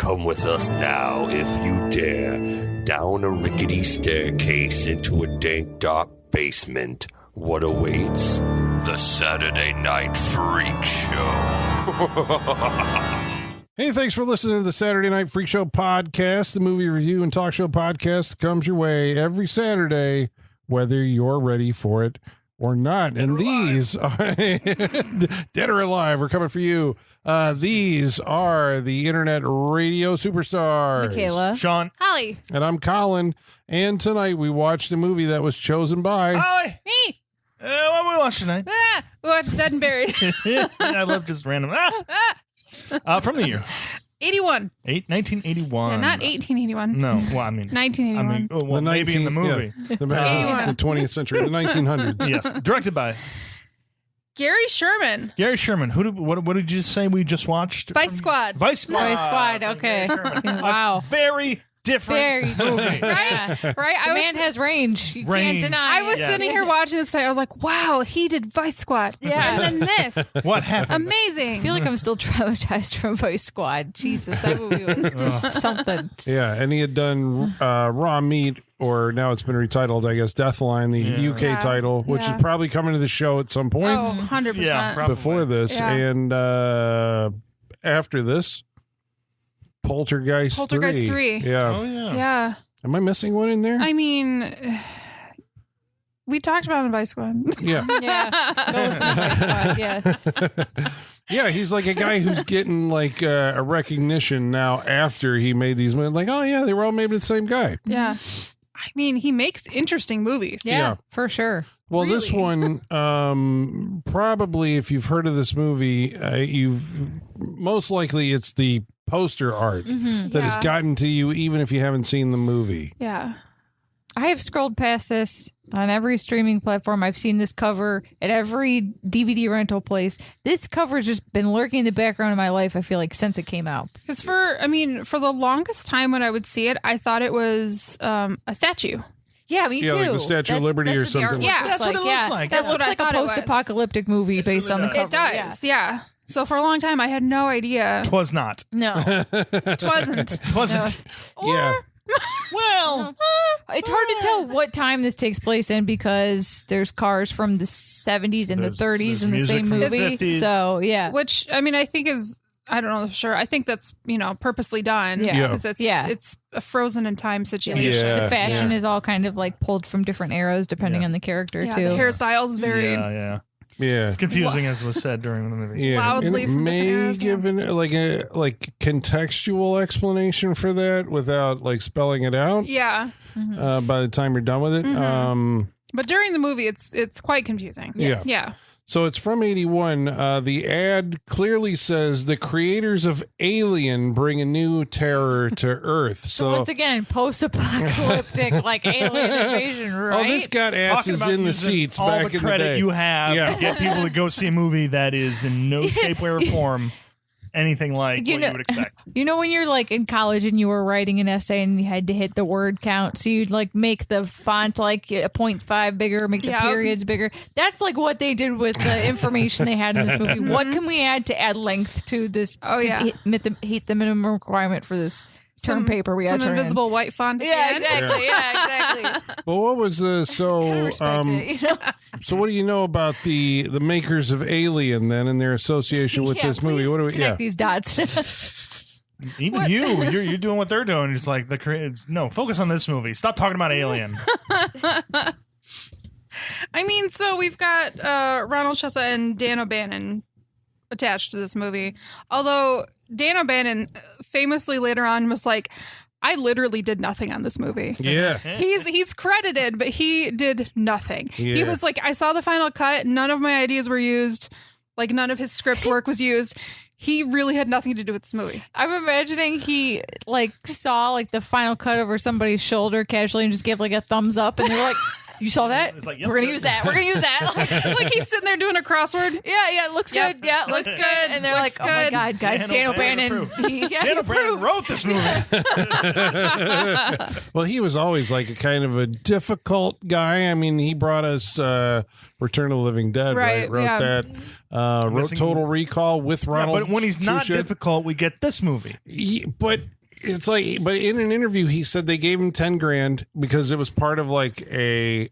Come with us now, if you dare, down a rickety staircase into a dank, dark basement. What awaits? The Saturday Night Freak Show. Hey, thanks for listening to the Saturday Night Freak Show podcast, the movie review and talk show podcast that comes your way every Saturday, whether you're ready for it or not. And these are dead or alive, we're coming for you. These are the internet radio superstars. Michaela. Sean. Holly. And I'm Colin. And tonight we watched a movie that was chosen by... Holly. Me. What we watch tonight? We watched Dead and Buried. I love just random. From the year. 81. 1981. Yeah, not 1881. No, well, I mean... 1981. Maybe in the movie. Yeah, the 20th century, the 1900s. Yes, directed by... Gary Sherman. Gary Sherman. What did you say we just watched? Vice Squad. Vice Squad. Vice Squad, okay. Wow. Very different movie. Right? The man has range. You can't deny I was it. sitting here watching this tonight. I was like, wow, he did Vice Squad. Yeah. And then this. What happened? Amazing. I feel like I'm still traumatized from Vice Squad. Jesus, that movie was something. Yeah, and he had done Raw Meat, or now it's been retitled, I guess, Deathline, the UK title, which is probably coming to the show at some point. Oh, 100%. Yeah, probably. Before this. Yeah. And after this, Poltergeist 3. Yeah. Oh, yeah. Yeah. Am I missing one in there? I mean, we talked about it in Vice Squad. Yeah. Yeah. Go listen to Vice Squad. Yeah. Yeah, he's like a guy who's getting like a recognition now after he made these movies. Like, oh yeah, they were all made by the same guy. Yeah. I mean, he makes interesting movies. Yeah, for sure. Well, Really? this one, probably if you've heard of this movie, most likely it's the poster art that has gotten to you, even if you haven't seen the movie. Yeah. I have scrolled past this on every streaming platform. I've seen this cover at every DVD rental place. This cover has just been lurking in the background of my life, I feel like, since it came out. Because for the longest time when I would see it, I thought it was a statue. Yeah, me Yeah, too. like the Statue of Liberty or what the something artwork like that. looks That's what it looks like. That That's looks what I like a thought it was. post-apocalyptic movie based on the really cover. It does, yeah. So for a long time, I had no idea. Twas not. No. It wasn't. Wasn't. Yeah. Well, It's hard to tell what time this takes place in because there's cars from the 70s and the 30s in the music same from the movie. 50s. So, yeah. Which, I mean, I think is, I don't know for sure. I think that's, purposely done. Yeah. Because it's a frozen in time situation. Yeah. The fashion is all kind of like pulled from different eras depending on the character, Yeah, too. the hairstyle's very... yeah. Confusing as was said during the movie. Yeah, Loudly and it from may different eras, give a contextual explanation for that without like spelling it out. Yeah. By the time you're done with it, But during the movie, it's quite confusing. Yeah. Yeah. so it's from 81. The ad clearly says the creators of Alien bring a new terror to Earth. So once again, post-apocalyptic, like alien invasion, right? Oh, this got Talking asses about in the using seats all back the in the credit day. you have Yeah. to get people to go see a movie that is in no shape, way, or form anything like what you would expect. You know when you're like in college and you were writing an essay and you had to hit the word count, so you'd like make the font like a 0.5 bigger, make the periods bigger. That's like what they did with the information they had in this movie. What can we add to add length to this? Hit the minimum requirement for this term paper we got. Some invisible white font. Yeah, exactly. Yeah, exactly. Well, what was the so so what do you know about the makers of Alien then and their association with this movie? What do we connect these dots? Even you're doing what they're doing. It's like the creators. No, focus on this movie. Stop talking about Alien. I mean, so we've got Ronald Chessa and Dan O'Bannon attached to this movie. Although Dan O'Bannon famously later on was like, I literally did nothing on this movie. Yeah. He's credited, but he did nothing. Yeah. He was like, I saw the final cut. None of my ideas were used. Like, none of his script work was used. He really had nothing to do with this movie. I'm imagining he like saw like the final cut over somebody's shoulder casually and just gave like a thumbs up, and they're like, You saw that? It's like, yep. We're gonna use that. We're gonna use that. Like he's sitting there doing a crossword. Yeah, it looks Yep. good. Yeah, Looks good. And they're Looks like, oh my good. god, guys, Dan O'Bannon. Dan O'Bannon wrote this movie. Well, he was always like a kind of a difficult guy. I mean, he brought us Return of the Living Dead, right? Right, Wrote yeah. that. Wrote Total Recall with Yeah, Ronald. but when he's not Shusett. difficult, we get this movie. But it's like, but in an interview, he said they gave him $10,000 because it was part of like a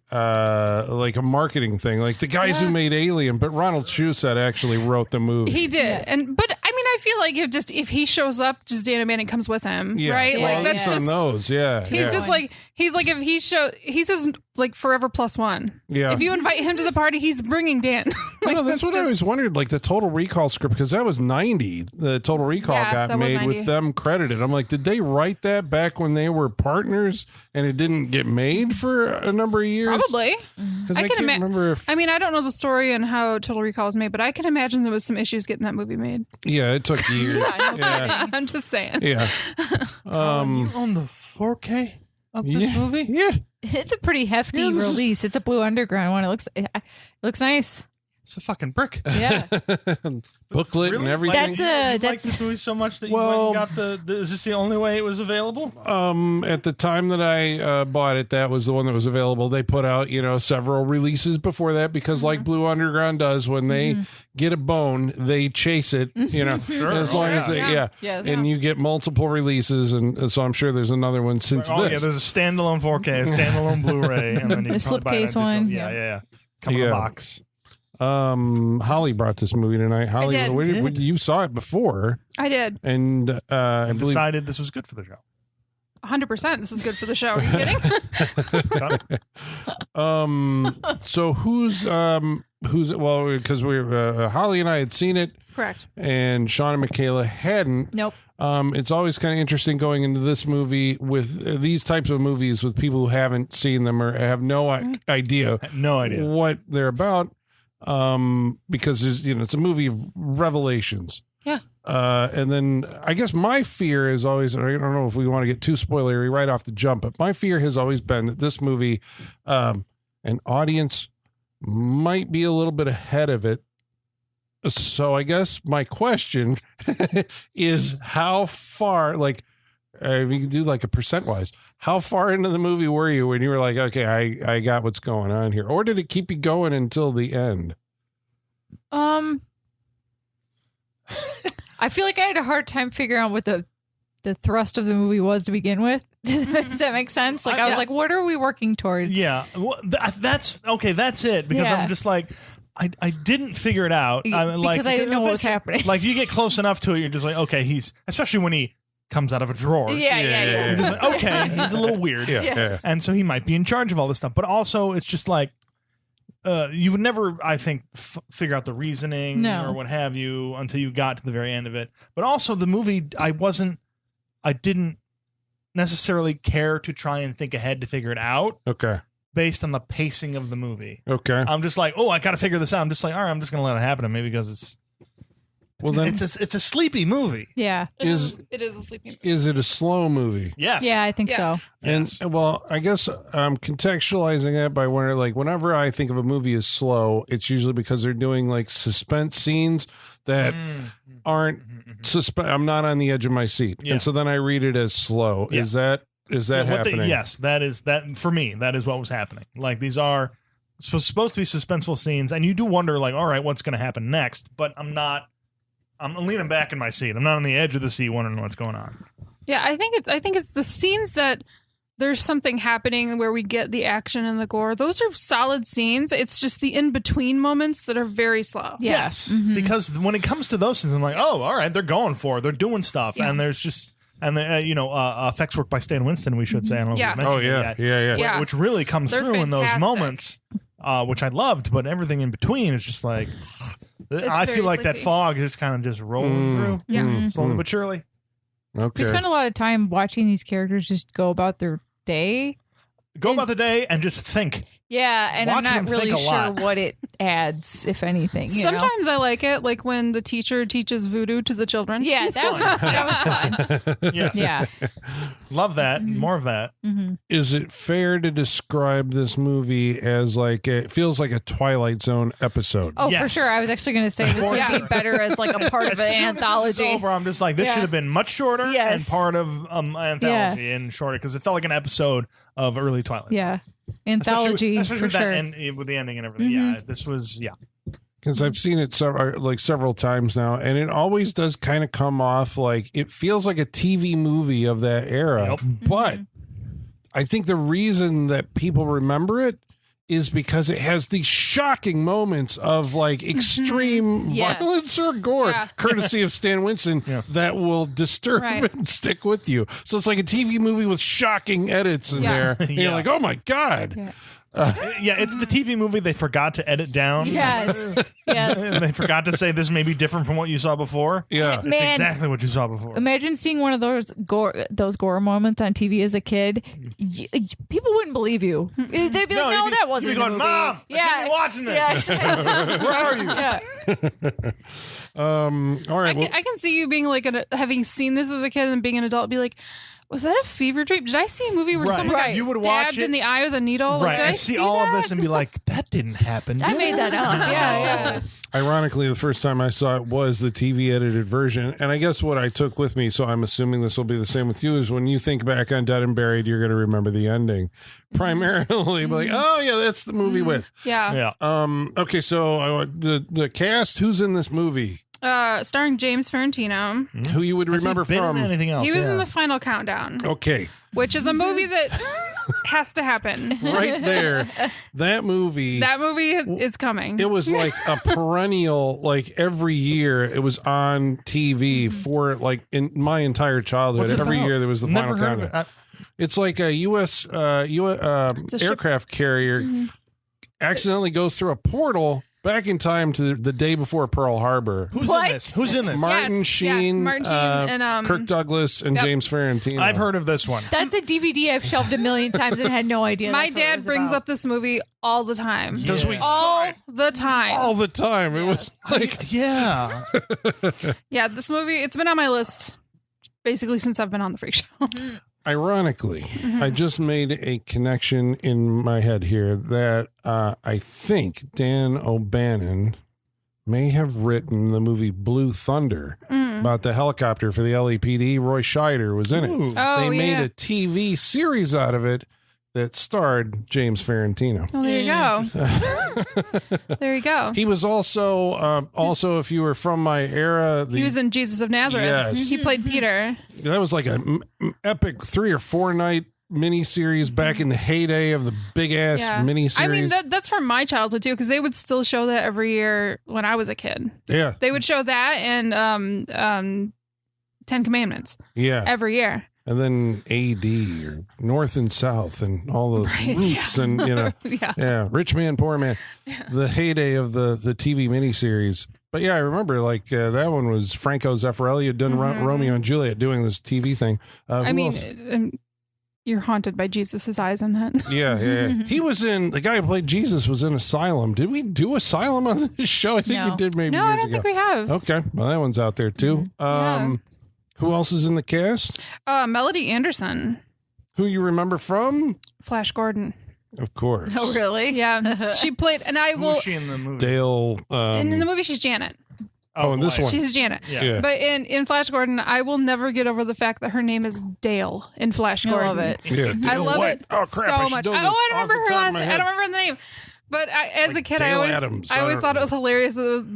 marketing thing, like the guys who made Alien. But Ronald Shusett actually wrote the movie. He did, but I mean, I feel like if he shows up, just Dan O'Bannon comes with him, right? Well, Like that's on just those, yeah. he's yeah. just like if he he's his like forever +1. Yeah. If you invite him to the party, he's bringing Dan. I know, that's what I always wondered, like the Total Recall script, because that was 90. The Total Recall Yeah, got that was made 90. with them credited. I'm like, did they write that back when they were partners and it didn't get made for a number of years? Probably. Because I, I can't can remember if. I mean, I don't know the story and how Total Recall was made, but I can imagine there was some issues getting that movie made. Yeah, it took years. yeah. I'm just saying. Yeah. You own the 4K of this movie? Yeah. It's a pretty hefty Yeah, this is- release. It's a Blue Underground one. It looks nice. It's a fucking brick. Yeah. Booklet and everything. That's a- you like that's- this movie so much that you Well- went and got the. Is this the only way it was available? At the time that I bought it, that was the one that was available. They put out, several releases before that because, like Blue Underground does, when they get a bone, they chase it. Sure. as long as they, Yes. and you get multiple releases, and so I'm sure there's another one since Oh this. yeah, there's a standalone 4K, a standalone Blu-ray, and then you There's probably buy it slipcase on one, digital. yeah. Yeah. Come in Yeah. a box. Holly brought this movie tonight. Holly, did. you saw it before, I did. and I believe Decided this was good for the show. 100%. This is good for the show. Are you kidding? So who's well, because we're Holly and I had seen it, Correct. and Sean and Michaela hadn't. Nope. It's always kind of interesting going into this movie with these types of movies with people who haven't seen them or have no idea No idea. what they're about. Because there's, it's a movie of revelations. Yeah. And then I guess my fear is always, I don't know if we want to get too spoilery right off the jump, but my fear has always been that this movie, an audience might be a little bit ahead of it. So I guess my question is how far, like, if you can do like a percent wise, how far into the movie were you when you were like, okay, I got what's going on here? Or did it keep you going until the end? I feel like I had a hard time figuring out what the thrust of the movie was to begin with. Does that make sense? Like, I was like, what are we working towards? Yeah, well, that's okay. That's it. Because Yeah. I'm just like, I didn't figure it out. Because I didn't know what was happening. Like, you get close enough to it, you're just like, okay, especially when he comes out of a drawer. Yeah. You're just like, okay, he's a little weird. Yes. And so he might be in charge of all this stuff. But also, it's just like, you would never, I think, figure out the reasoning or what have you until you got to the very end of it. But also, the movie, I didn't necessarily care to try and think ahead to figure it out Okay. based on the pacing of the movie. Okay. I'm just like, I got to figure this out. I'm just like, all right, I'm just going to let it happen. Maybe because it's a sleepy movie. Yeah. It is a sleeping movie. Is it a slow movie? Yes. Yeah, I think so. Yes. And well, I guess I'm contextualizing that by whenever I think of a movie as slow, it's usually because they're doing like suspense scenes that aren't I'm not on the edge of my seat. Yeah. And so then I read it as slow. Yeah. Is that happening? Yes, that for me, that is what was happening. Like, these are supposed to be suspenseful scenes, and you do wonder, like, all right, what's going to happen next? But I'm leaning back in my seat. I'm not on the edge of the seat wondering what's going on. Yeah, I think it's the scenes that there's something happening where we get the action and the gore. Those are solid scenes. It's just the in-between moments that are very slow. Yeah. Yes, because when it comes to those things, I'm like, oh, all right, they're going for it. They're doing stuff, Yeah. and there's just effects work by Stan Winston. We should say, I don't know if Yeah. we Oh mentioned yeah. it yet. Yeah. Which really comes They're through in those fantastic. moments, which I loved. But everything in between is just like, I very feel like that sleepy. fog is kind of just rolling through, Yeah. slowly but surely. Okay. We spend a lot of time watching these characters just go about their day. Go about the day and just think. Yeah, and Watching I'm them not really think a sure lot. what it adds, if anything. You know? Sometimes I like it, like when the teacher teaches voodoo to the children. Yeah, that was fun. Yes. Yeah. Love that. More of that. Is it fair to describe this movie as like it feels like a Twilight Zone episode? Oh, Yes. for sure. I was actually going to say this would be better as like a part of an anthology. It's over, I'm just like, this Yeah. should have been much shorter and Yes. part of anthology and shorter because it felt like an episode of early Twilight. Yeah. Anthology, especially for with sure. that with the ending and everything. Yeah, this was Because I've seen it several times now, and it always does kind of come off like it feels like a TV movie of that era. Yep. But I think the reason that people remember it is because it has these shocking moments of like extreme Yes. violence or gore, Yeah. courtesy of Stan Winston, Yes. that will disturb Right. and stick with you. So it's like a TV movie with shocking edits in Yeah. there. And Yeah. you're like, oh my God. Yeah. it's the TV movie they forgot to edit down. Yes. Yes. And they forgot to say this may be different from what you saw before. Yeah. It's Man. exactly what you saw before. Imagine seeing one of those gore moments on TV as a kid. People wouldn't believe you. They'd be like, "No, you'd be- that wasn't you'd be in the going, movie." Mom, I shouldn't be watching this. Yeah, exactly. Where are you? Yeah. All right. I can see you being like, having seen this as a kid and being an adult, be like, was that a fever dream? Did I see a movie where Right. someone Right. got You would stabbed watch it- in the eye with a needle? Like, Right. did I I see all that? of this and be like, that didn't happen. I did made it? that up. Yeah. Ironically, the first time I saw it was the TV edited version. And I guess what I took with me, so I'm assuming this will be the same with you, is when you think back on Dead and Buried, you're going to remember the ending. Primarily, be like, oh, yeah, that's the movie with. Yeah. Yeah. Okay, so the cast, who's in this movie? Starring James Ferrantino. Who you would Has he remember been in from? anything else? He was Yeah. in The Final Countdown, Okay, which is a movie that has to happen. right there. That movie. That movie is coming. It was like a perennial, like every year it was on TV for like in my entire childhood. What's it Every about? year there was the Never Final heard of Countdown. it. It's like a U.S. a ship. Aircraft carrier accidentally goes through a portal back in time to the day before Pearl Harbor. Who's What? in this? Who's in this? Martin Yes, Sheen, yeah, Martin Sheen and, Kirk Douglas, and yep. James Ferrantino. I've heard of this one. That's a DVD I've shelved a million times and had no idea. My that's what it dad was brings about. up this movie all the time. because we saw All it the time. all the time. It was like Yeah. Yeah, this movie, it's been on my list basically since I've been on the Freak Show. ironically, I just made a connection in my head here that I think Dan O'Bannon may have written the movie Blue Thunder about the helicopter for the LAPD. Roy Scheider was in it. Ooh. Oh, They made yeah. a TV series out of it that starred James Ferrantino. Well, there you go. There you go. He was also, if you were from my era, He was in Jesus of Nazareth. Yes. He played Peter. that was like an epic 3 or 4 night miniseries back in the heyday of the big ass Yeah. miniseries. I mean, that's from my childhood too, because they would still show that every year when I was a kid. yeah, They would show that and 10 Commandments yeah. every year. And then AD or North and South and all those Right, roots yeah. and, you know, Yeah. rich man, poor man, the heyday of the TV miniseries. But yeah, I remember like that one was Franco Zeffirelli had done Romeo and Juliet doing this TV thing. I Who mean, else? you're haunted by Jesus' eyes in that. Yeah. He was in, the guy who played Jesus was in Asylum. Did we do Asylum on this show? I think No. we did maybe No, I years don't ago. think we have. Okay. Well, that one's out there too. Yeah. Who else is in the cast? Melody Anderson, Who you remember from? Flash Gordon. Of course. Oh, really? Yeah, she played, and I will. Who's she in the movie? Dale. And in the movie, she's Janet. Oh, in this boy. one. She's Janet. Yeah. But in Flash Gordon, I will never get over the fact that her name is Dale in Flash I Gordon. love it. Yeah, I Dale love White. it Oh crap! I so should much. know I this don't remember off the her top last of my name. I head. don't remember the name. But as Like a kid, Dale Adams. I always don't thought it know. was hilarious that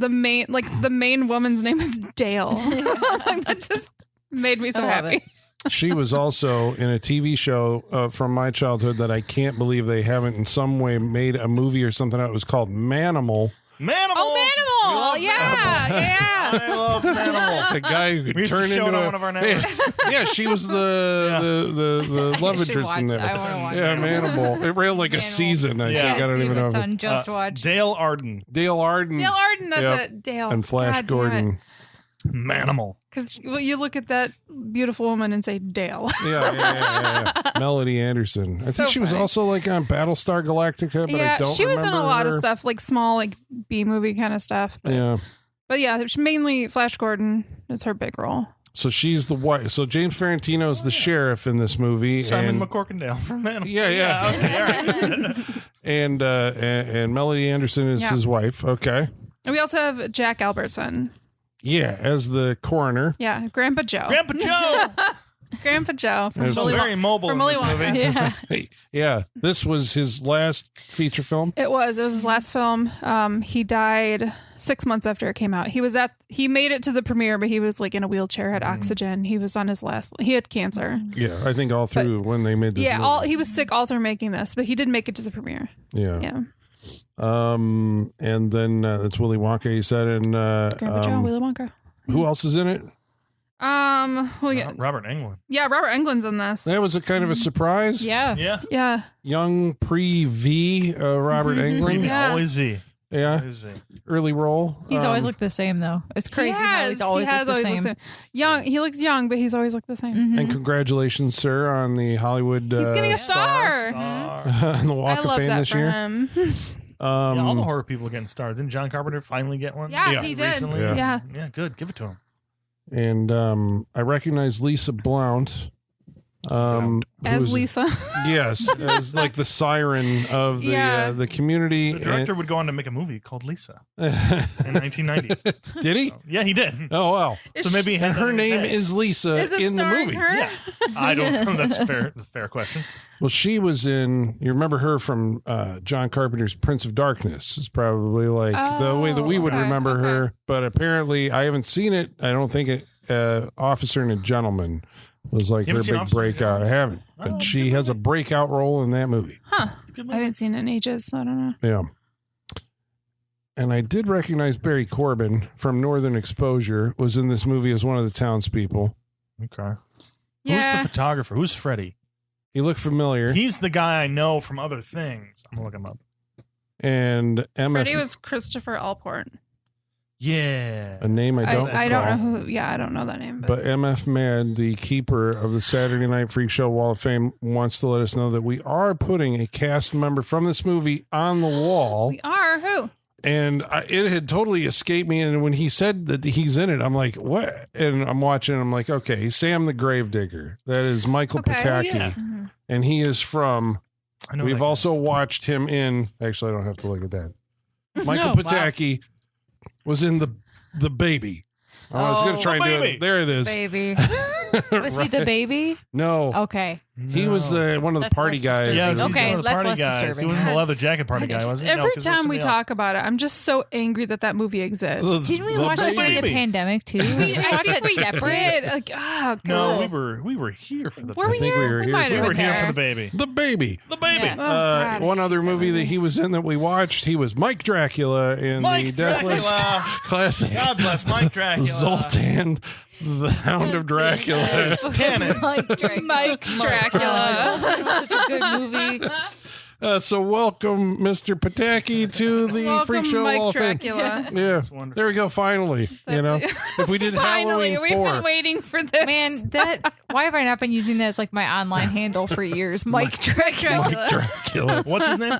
the main woman's name is Dale. Like, that just made me so I love happy. it. She was also in a TV show from my childhood that I can't believe they haven't in some way made a movie or something out. It was called Manimal. Manimal. Oh, Manimal! Yeah. I love Manimal. The guy who could We used to turn show into it on a, one of our networks. Yeah, she was the love should interest in watch- there. I wanna watch Yeah, it. Manimal. It ran like a Manimal. season. I Yeah. think I don't see even if know. it's if it- on Just Watch. Dale Arden. Dale Arden Dale Arden, that's Yep. it. Dale. and Flash God damn it. Gordon. Manimal. Because you look at that beautiful woman and say Dale. Yeah. Melody Anderson. I think she was also like on Battlestar Galactica, but I don't she was in remember a lot of her. stuff, like small, like B movie kind of stuff. But yeah, mainly Flash Gordon is her big role. So she's the wife. So James Ferrantino is the sheriff in this movie. Simon and, McCorkindale from Man. Yeah. Okay, all right. and Melody Anderson is his wife. Okay. And we also have Jack Albertson. Yeah, as the coroner. Yeah, Grandpa Joe. Grandpa Joe. Grandpa Joe. It's Very mobile in Willy this Wonka. movie. Yeah. Yeah, this was his last feature film. It was his last film. He died 6 months after it came out. He made it to the premiere, but he was like in a wheelchair, had oxygen. He was on his he had cancer. Yeah, I think all through when they made this movie. He was sick all through making this, but he did make it to the premiere. Yeah. And then it's Willy Wonka, you said, and Grandpa Joe, Willy Wonka. who else is in it? We got Robert Englund. Yeah, Robert Englund's in this. That was a kind of a surprise. Yeah. Yeah. Yeah. Young pre-V Robert Englund. Yeah. Always V. Yeah, Always V. early role. He's always looked the same, though. It's crazy how he's always looked the same. Young. He looks young, but he's always looked the same. Mhm. And congratulations, sir, on the Hollywood. He's getting a star. on the Walk I of love Fame that this for year. him. Yeah, all the horror people getting stars. Didn't John Carpenter finally get one? Yeah, he did. Recently? Yeah. Yeah. Good. Give it to him. And I recognize Lisa Blount. As who's- Lisa. Yes, as like the siren of the community. The director would go on to make a movie called Lisa in And 1990. did he? Yeah, he did. Oh wow! Is So maybe he had And that her in his name head. is Lisa Is it in the starring movie. her? Yeah. I don't know. That's a fair question. Well, she was in. You remember her from John Carpenter's Prince of Darkness? Is probably like the way that we would okay, remember okay. her. But apparently, I haven't seen it. I don't think it. Officer and a Gentleman was like You her haven't seen big Officer and a breakout. I haven't, but Oh, she has a breakout role in that movie. Huh. It's a good I movie. haven't seen it in ages, so I don't know. Yeah. And I did recognize Barry Corbin from Northern Exposure was in this movie as one of the townspeople. Okay. Yeah. Who's the photographer? Who's Freddie? He looked familiar. He's the guy I know from other things. I'm going to look him up. And MF, Freddie was Christopher Alport. Yeah. a name I don't I don't know recall. who. Yeah, I don't know that name. But MF Mad, the keeper of the Saturday Night Freak Show Wall of Fame, wants to let us know that we are putting a cast member from this movie on the wall. we are who? And it had totally escaped me. And when he said that he's in it, I'm like, what? And I'm watching, I'm like, okay, Sam the Gravedigger. That is Michael Okay. Pataki. Yeah. Mhm. And he is from, I know we've that guy. also watched him in, actually, I don't have to look at that. Michael No, wow. Pataki was in the Baby. I was going to try The and do Baby. it. There it is. Baby. Was he the baby? No. Okay. He was No. one of the That's party less guys. Yeah, disturbing. he's Okay, one of the that's party less guys. disturbing. He wasn't the leather jacket party guy, was he? No, Every 'cause there's time we somebody else. talk about it, I'm just so angry that that movie exists. Didn't we The watch that during the Baby. pandemic too? I We watched think that we separate. did. Like, oh, No, God. we were here for the Were we I think here? we were here might for- have We were been here there. for the baby. The Baby. The baby. Yeah. Oh, God. One other movie that he was in that we watched, he was Mike Dracula in the Mike Deathless Dracula. classic God bless Mike Dracula. Zoltan, the Hound of Dracula. It's canon. Mike Dracula. Mike Dracula. Zoltan was such a good movie. So welcome, Mr. Pataki, to the Welcome, Freak Show Mike Wall of Fame. Dracula. Yeah, wonderful. there we go. Finally, if we did Finally, Halloween we've 4, been waiting for this. Man, why have I not been using that as like my online handle for years? Mike Dracula. Mike Dracula, What's his name?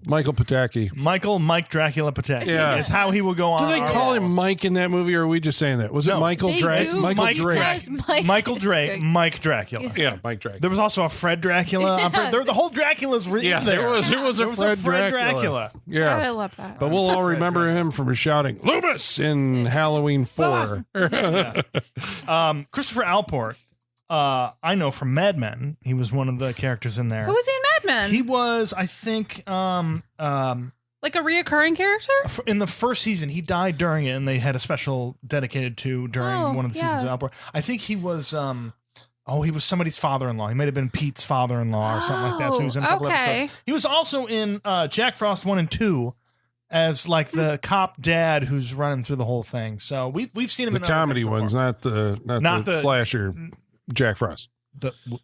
Michael Pataki. Mike Dracula Pataki. Yeah. Is how he will go on. Do they our call wall. him Mike in that movie, or are we just saying that? Was it No. Michael They Drake? do. Michael Mike Drake. Says Mike. Michael Drake, Mike Dracula. Yeah, Mike Drake. There was also a Fred Dracula. Yeah. The whole Dracula's written Yeah, there. there was a Fred Dracula. God, I Yeah. love that. But we'll all remember him from shouting Loomis in Halloween 4. Christopher Alport, I know from Mad Men. He was one of the characters in there. Who was he in Mad Men? He was, I think, Like a reoccurring character? in the first season. He died during it, and they had a special dedicated to during Oh, one of the yeah. seasons of Alport. I think he was. He was somebody's father-in-law. He might have been Pete's father-in-law or something like that. So he was in a couple okay. episodes. He was also in Jack Frost 1 and 2 as like the cop dad who's running through the whole thing. So we've seen him The in other comedy things before. ones, not Not the the- slasher Jack Frost.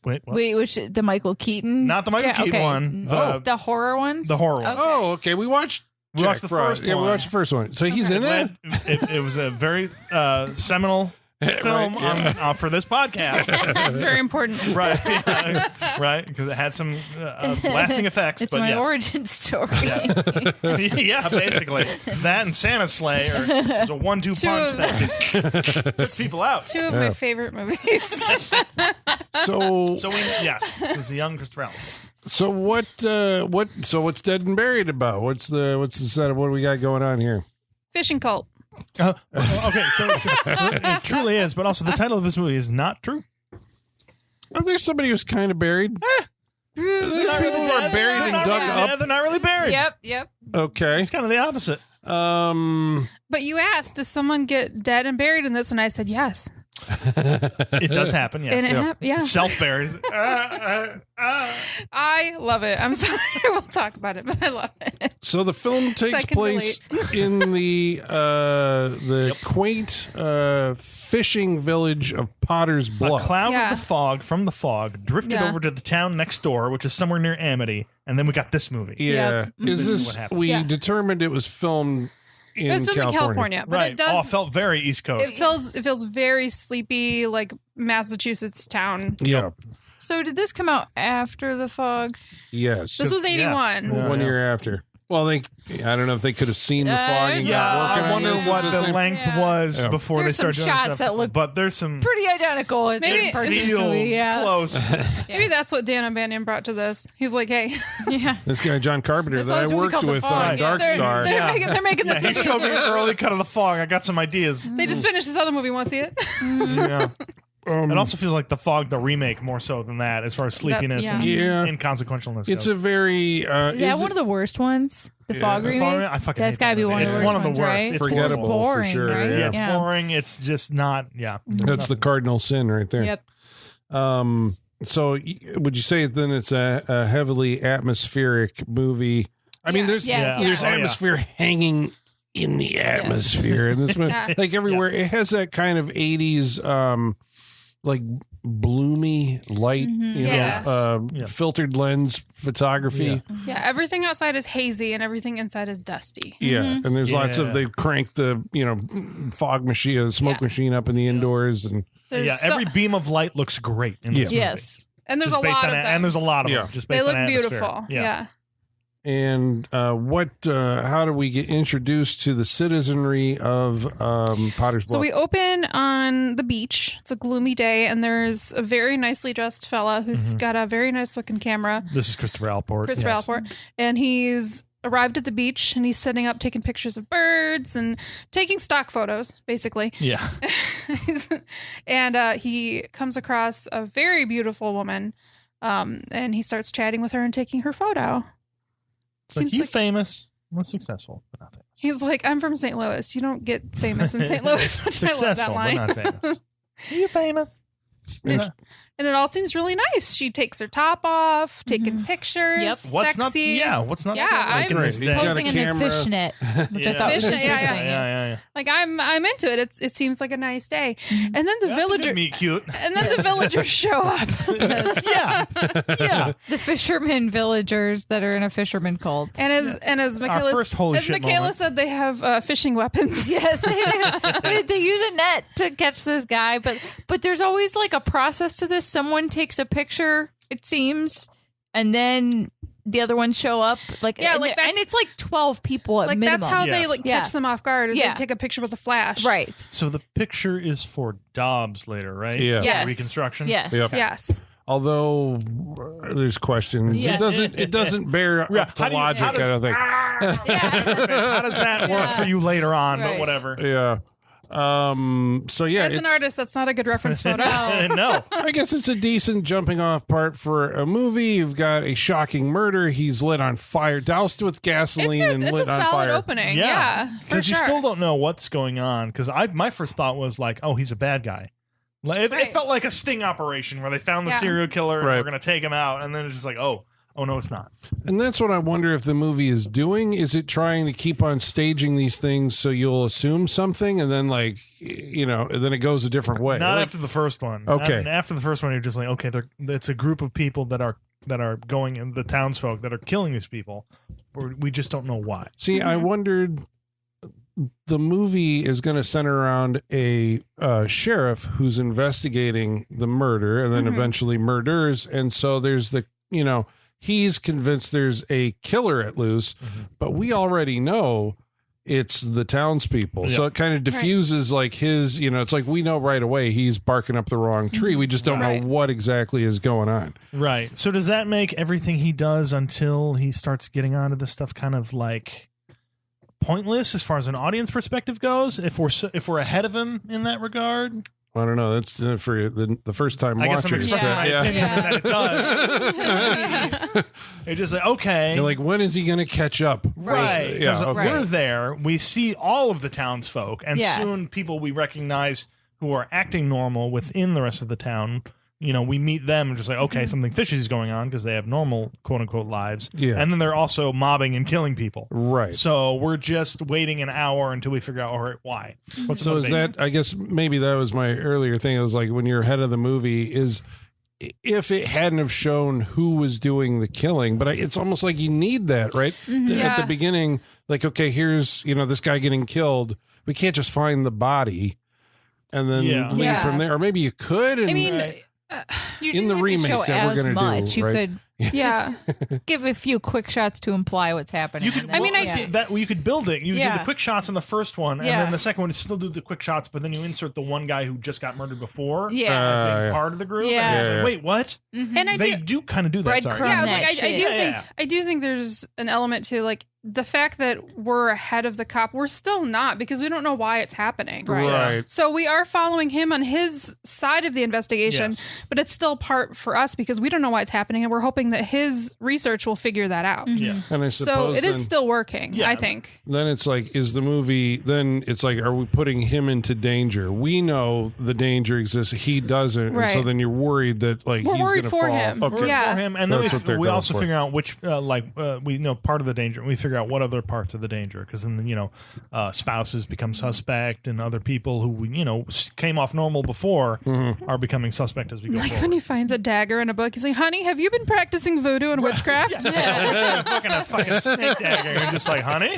Wait, what? Wait, which the Michael Keaton? Not the Michael Keaton okay. one. The horror ones. The horror one. Okay. Oh, okay. We watched We Jack watched the Frost. first Yeah, we one. watched the first one. So he's in It there? it was a very seminal film for this podcast. That's very important. Right. Right. Because it had some lasting effects. It's but my yes. origin story. Yeah, basically. That and Santa's Sleigh are a 1-2 punch that just puts people out. Two of my favorite movies. So Yes, it's a young Christopher Allen. so what's Dead and Buried about? What's the setup? What do we got going on here? Fishing cult. Okay, so it truly is, but also the title of this movie is not true. Oh, there's somebody who's kind of buried. There's people who are buried and dug up. They're not really buried. Yep. Okay. It's kind of the opposite. But you asked, does someone get dead and buried in this? And I said yes. It does happen, yes. And it yeah. Self-buried. I love it. I'm sorry we'll talk about it, but I love it. So the film takes place in the quaint fishing village of Potter's A Bluff. cloud Yeah. of the fog from the fog drifted Yeah. over to the town next door, which is somewhere near Amity, and then we got this movie. Yeah. Yep. Is This is this what happened. we Yeah. determined it was filmed in It was filmed in California, but Right. it does. Oh, it felt very East Coast. It feels very sleepy, like Massachusetts town. Yeah. So did this come out after the fog? Yes. This was 81. Yeah. 1 year after. Well, I don't know if they could have seen the fog and Yeah, got working I wonder on this what at the same- length Yeah. was Yeah. before There's they started some doing shots stuff. that look but there's some Pretty identical as Maybe the it parts of this feels movie. Yeah. close. Maybe that's what Dan O'Bannon brought to this. He's like, hey, Yeah. This guy John Carpenter This that I was movie worked called The with Fog. on Yeah, Dark Star. they're making this He movie. showed me an early cut of the fog. I got some ideas. They just finished this other movie. Want to see it? Yeah. It also feels like the fog, the remake, more so than that, as far as sleepiness yeah. and Yeah. inconsequentialness. It's goes. a very Is that one of the worst ones? The fog The remake? Fog- I fucking That's hate gotta that be movie. one of It's the worst one of the ones, worst. right? It's Forgettable. It's boring, for sure, right? Yeah, it's Yeah. boring. It's just not. Yeah, That's the cardinal sin right there. Yep. So would you say then it's a heavily atmospheric movie? I mean, there's Yeah. there's Oh, yeah. atmosphere hanging in the atmosphere in this one, Yeah. like everywhere. It has that kind of 80s, like bloomy light, Mhm. you Yeah. know, Yeah. filtered lens photography. Yeah, everything outside is hazy and everything inside is dusty. Yeah, and there's lots Yeah. of they crank the fog machine, the smoke Yeah. machine up in the indoors, and There's yeah. so- Every beam of light looks great in this movie. Yes. and there's Just a based lot on of it, them. and there's a lot of Yeah. them. Just They based look on atmosphere. beautiful. Yeah. and how do we get introduced to the citizenry of Potter's Bluff? So we open on the beach. It's a gloomy day, and there's a very nicely dressed fella who's got a very nice looking camera, This is Christopher Alport. Christopher yes. Alport, and he's arrived at the beach and he's setting up, taking pictures of birds and taking stock photos, basically. Yeah. And he comes across a very beautiful woman, and he starts chatting with her and taking her photo. Like, you famous? Well, successful, but not famous. He's like, I'm from St. Louis. You don't get famous in St. Louis, which I love that Successful, but line. not famous. Are you famous? And it all seems really nice. She takes her top off, taking pictures. Yep. What's not? Sexy. Yeah. What's not? Yeah, like in I'm this He's day? got a Posing in a camera. fishnet, which I thought was Fishnet, yeah, interesting. yeah. Like I'm into it. It seems like a nice day. And then the That's a villager good meet cute. and then the villagers show up. Yeah. Yeah. The fishermen villagers that are in a fisherman cult. And as Michaela, first holy as shit Michaela moment. said, they have fishing weapons. Yes, they use a net to catch this guy, but there's always like a process to this. Someone takes a picture, it seems, and then the other ones show up. Like, Yeah, and, like that's- and it's like 12 people at Like minimum. that's how they Yes. like Yeah. catch them off guard. Is Yeah. they take a picture with a flash. Right. So the picture is for Dobbs later, right? Yeah. Yes. Reconstruction. Yes. Yep. Yes. Although there's questions, Yeah. it doesn't bear Yeah. up to How do you- logic. how I does- don't think. How does that work Yeah. for you later on? But Right. whatever. Yeah. So yeah, As an it's- artist, that's not a good reference photo. No. I guess it's a decent jumping off part for a movie. You've got a shocking murder. He's lit on fire, doused with gasoline, and It's lit a on solid fire. opening. Yeah, for Because sure. you still don't know what's going on. Because my first thought was like, oh, he's a bad guy. Like, it Right. felt like a sting operation where they found the Yeah. serial killer and Right. we're going to take him out. And then it's just like, oh no, it's not. And that's what I wonder if the movie is doing. Is it trying to keep on staging these things so you'll assume something, and then then it goes a different way? Not Like, after the first one. Okay. And after the first one, you're just like, okay, it's a group of people that are going in, the townsfolk that are killing these people. We just don't know why. See, I wondered the movie is going to center around a sheriff who's investigating the murder and then eventually murders. And so there's he's convinced there's a killer at loose, but we already know it's the townspeople. So it kind of diffuses like his, it's like we know right away he's barking up the wrong tree. We just don't know what exactly is going on. Right. So does that make everything he does until he starts getting onto this stuff kind of like pointless as far as an audience perspective goes? If we're ahead of him in that regard? I don't know. That's for the first time watchers. I guess I'm expressing my opinion that it does. It's just like, okay. You're like, when is he going to catch up? Right. Yeah, okay. We're there. We see all of the townsfolk, and soon people we recognize who are acting normal within the rest of the town. We meet them and just like, okay, something fishy is going on because they have normal, quote unquote, lives. Yeah. And then they're also mobbing and killing people. Right. So we're just waiting an hour until we figure out, all right, why? What's so is that, I guess maybe that was my earlier thing. It was like when you're ahead of the movie is if it hadn't have shown who was doing the killing, but it's almost like you need that, right? At the beginning, like, okay, here's, this guy getting killed. We can't just find the body and then leave from there. Or maybe you could. And, in the remake that we're going to do, you right? could give a few quick shots to imply what's happening. You could build it. You do the quick shots in the first one, and then the second one you still do the quick shots, but then you insert the one guy who just got murdered before as being part of the group. Like, wait, what? And they do kind of do that. Sorry. I do think there's an element to like the fact that we're ahead of the cop. We're still not because we don't know why it's happening. Right. So we are following him on his side of the investigation, but it's still part for us because we don't know why it's happening, and we're hoping that his research will figure that out. Yeah. And I suppose so it is still working, I think. Then it's like, is the movie, then it's like, are we putting him into danger? We know the danger exists. He doesn't. And so then you're worried that like we're he's worried to for fall. him. Okay. For him. And then we also for. figure out which, we know part of the danger. We figure out what other parts of the danger. Because then, spouses become suspect and other people who, came off normal before are becoming suspect as we go forward. When he finds a dagger in a book, he's like, honey, have you been practicing voodoo and witchcraft? A fucking snake dagger. You're just like, honey?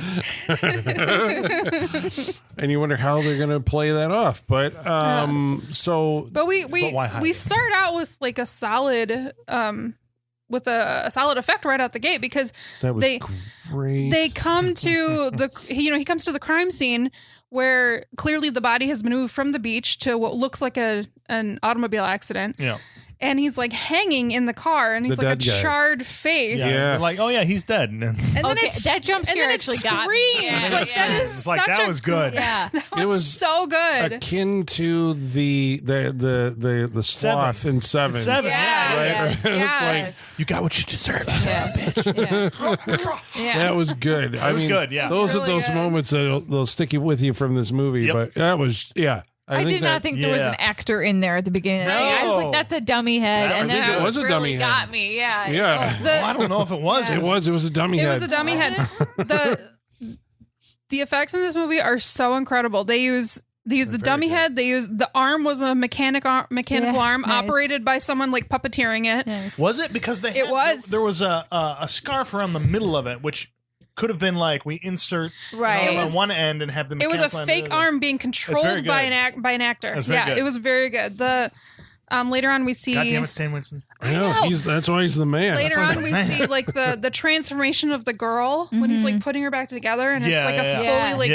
And you wonder how they're going to play that off. But But we start out with like a solid with a solid effect right out the gate because that was great. They come to he comes to the crime scene where clearly the body has been moved from the beach to what looks like an automobile accident. Yeah. And he's like hanging in the car, and he's like a charred face. Yeah. Like, oh yeah, he's dead. And then that jump scare actually got me. That was good. Yeah, it was so good. Akin to the sloth in Seven. Right? Yes. It's like, you got what you deserve, you son of a bitch. That was good. It was good. Yeah, those really are those good. moments that'll stick with you from this movie. Yep. But that was I did not think there was an actor in there at the beginning. No. I was like, "That's a dummy head," and then it was a really dummy head. got me. Yeah, Yeah. I don't know if it was. It was a dummy head. It was a dummy head. The effects in this movie are so incredible. They use the dummy head. They use the arm was a mechanical arm operated by someone like puppeteering it. Nice. Was it because there was a scarf around the middle of it, which could have been like we insert on one end and have the. It was a fake arm being controlled by an actor. Yeah, it was very good. The later on we see. God damn it, Stan Winston! I know. That's why he's the man. Later on, we see like the transformation of the girl when he's like putting her back together, and it's like a fully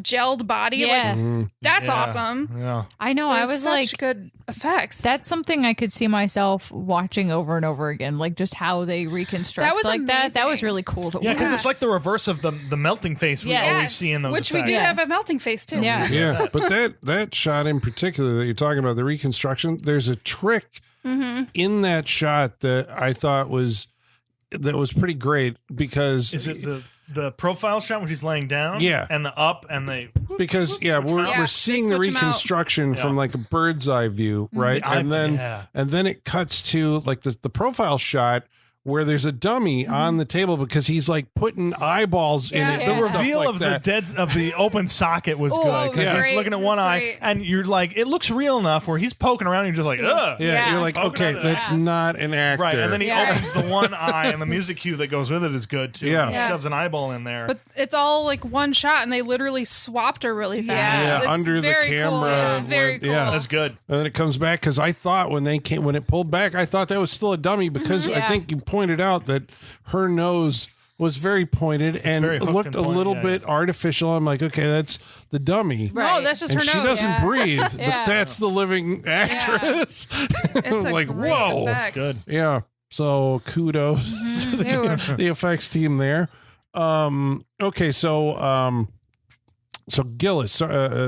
gelled body. Yeah. Like, that's awesome. Yeah, I know. There's I was such like, good effects. That's something I could see myself watching over and over again, like just how they reconstruct. That was like amazing. that was really cool to watch. Yeah, because it's like the reverse of the melting face we always see in those which effects. we do have a melting face too. Yeah, but that shot in particular that you're talking about, the reconstruction, there's a trick in that shot that I thought was pretty great because is it the profile shot when she's laying down? Yeah, and the up and the because we're seeing the reconstruction from like a bird's eye view, right? And then it cuts to like the profile shot where there's a dummy on the table because he's like putting eyeballs in it. The and stuff reveal like of that. the open socket was good because he's great. looking at one That's eye great. and you're like, it looks real enough where he's poking around and you're just like, ugh. Yeah, you're like, Poking okay, out of that's the ass. not an actor. Right, and then he Yeah. opens the one eye, and the music cue that goes with it is good too. Yeah. He Yeah. shoves an eyeball in there. But it's all like one shot, and they literally swapped her really fast. Yeah, It's under the very camera. Cool. Yeah, it's very cool. Yeah. That's good. And then it comes back because I thought when it pulled back, I thought that was still a dummy because I Yeah. think you pointed out that her nose was very pointed and very hooked looked and a pointed, little yeah, bit artificial. I'm like, okay, that's the dummy. No, Right. that's just And her she nose. doesn't Yeah. breathe, but Yeah. that's the living actress. It's a like, great whoa. effect. Good. Yeah. So kudos to the effects team there. Okay, so Gillis,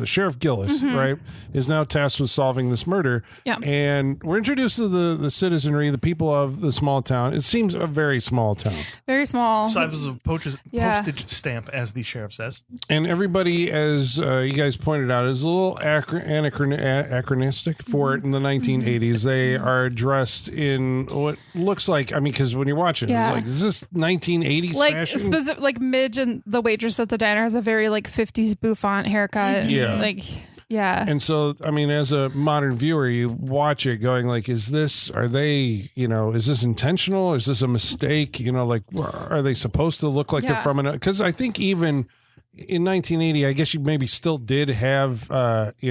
Sheriff Gillis, right, is now tasked with solving this murder. Yeah. And we're introduced to the citizenry, the people of the small town. It seems a very small town. Very small. Size of a Yeah. postage stamp, as the sheriff says. And everybody, as you guys pointed out, is a little anachronistic for it in the 1980s. They are dressed in what looks like, I mean, because when you watch it, Yeah. it's like, is this 1980s Like fashion? like Midge and the waitress at the diner has a very like 50s bouffant haircut. Yeah. Like yeah. And so, I mean, as a modern viewer, you watch it going like, is this intentional? Is this a mistake? Like, are they supposed to look like they're Yeah. from because I think even in 1980, I guess you maybe still did have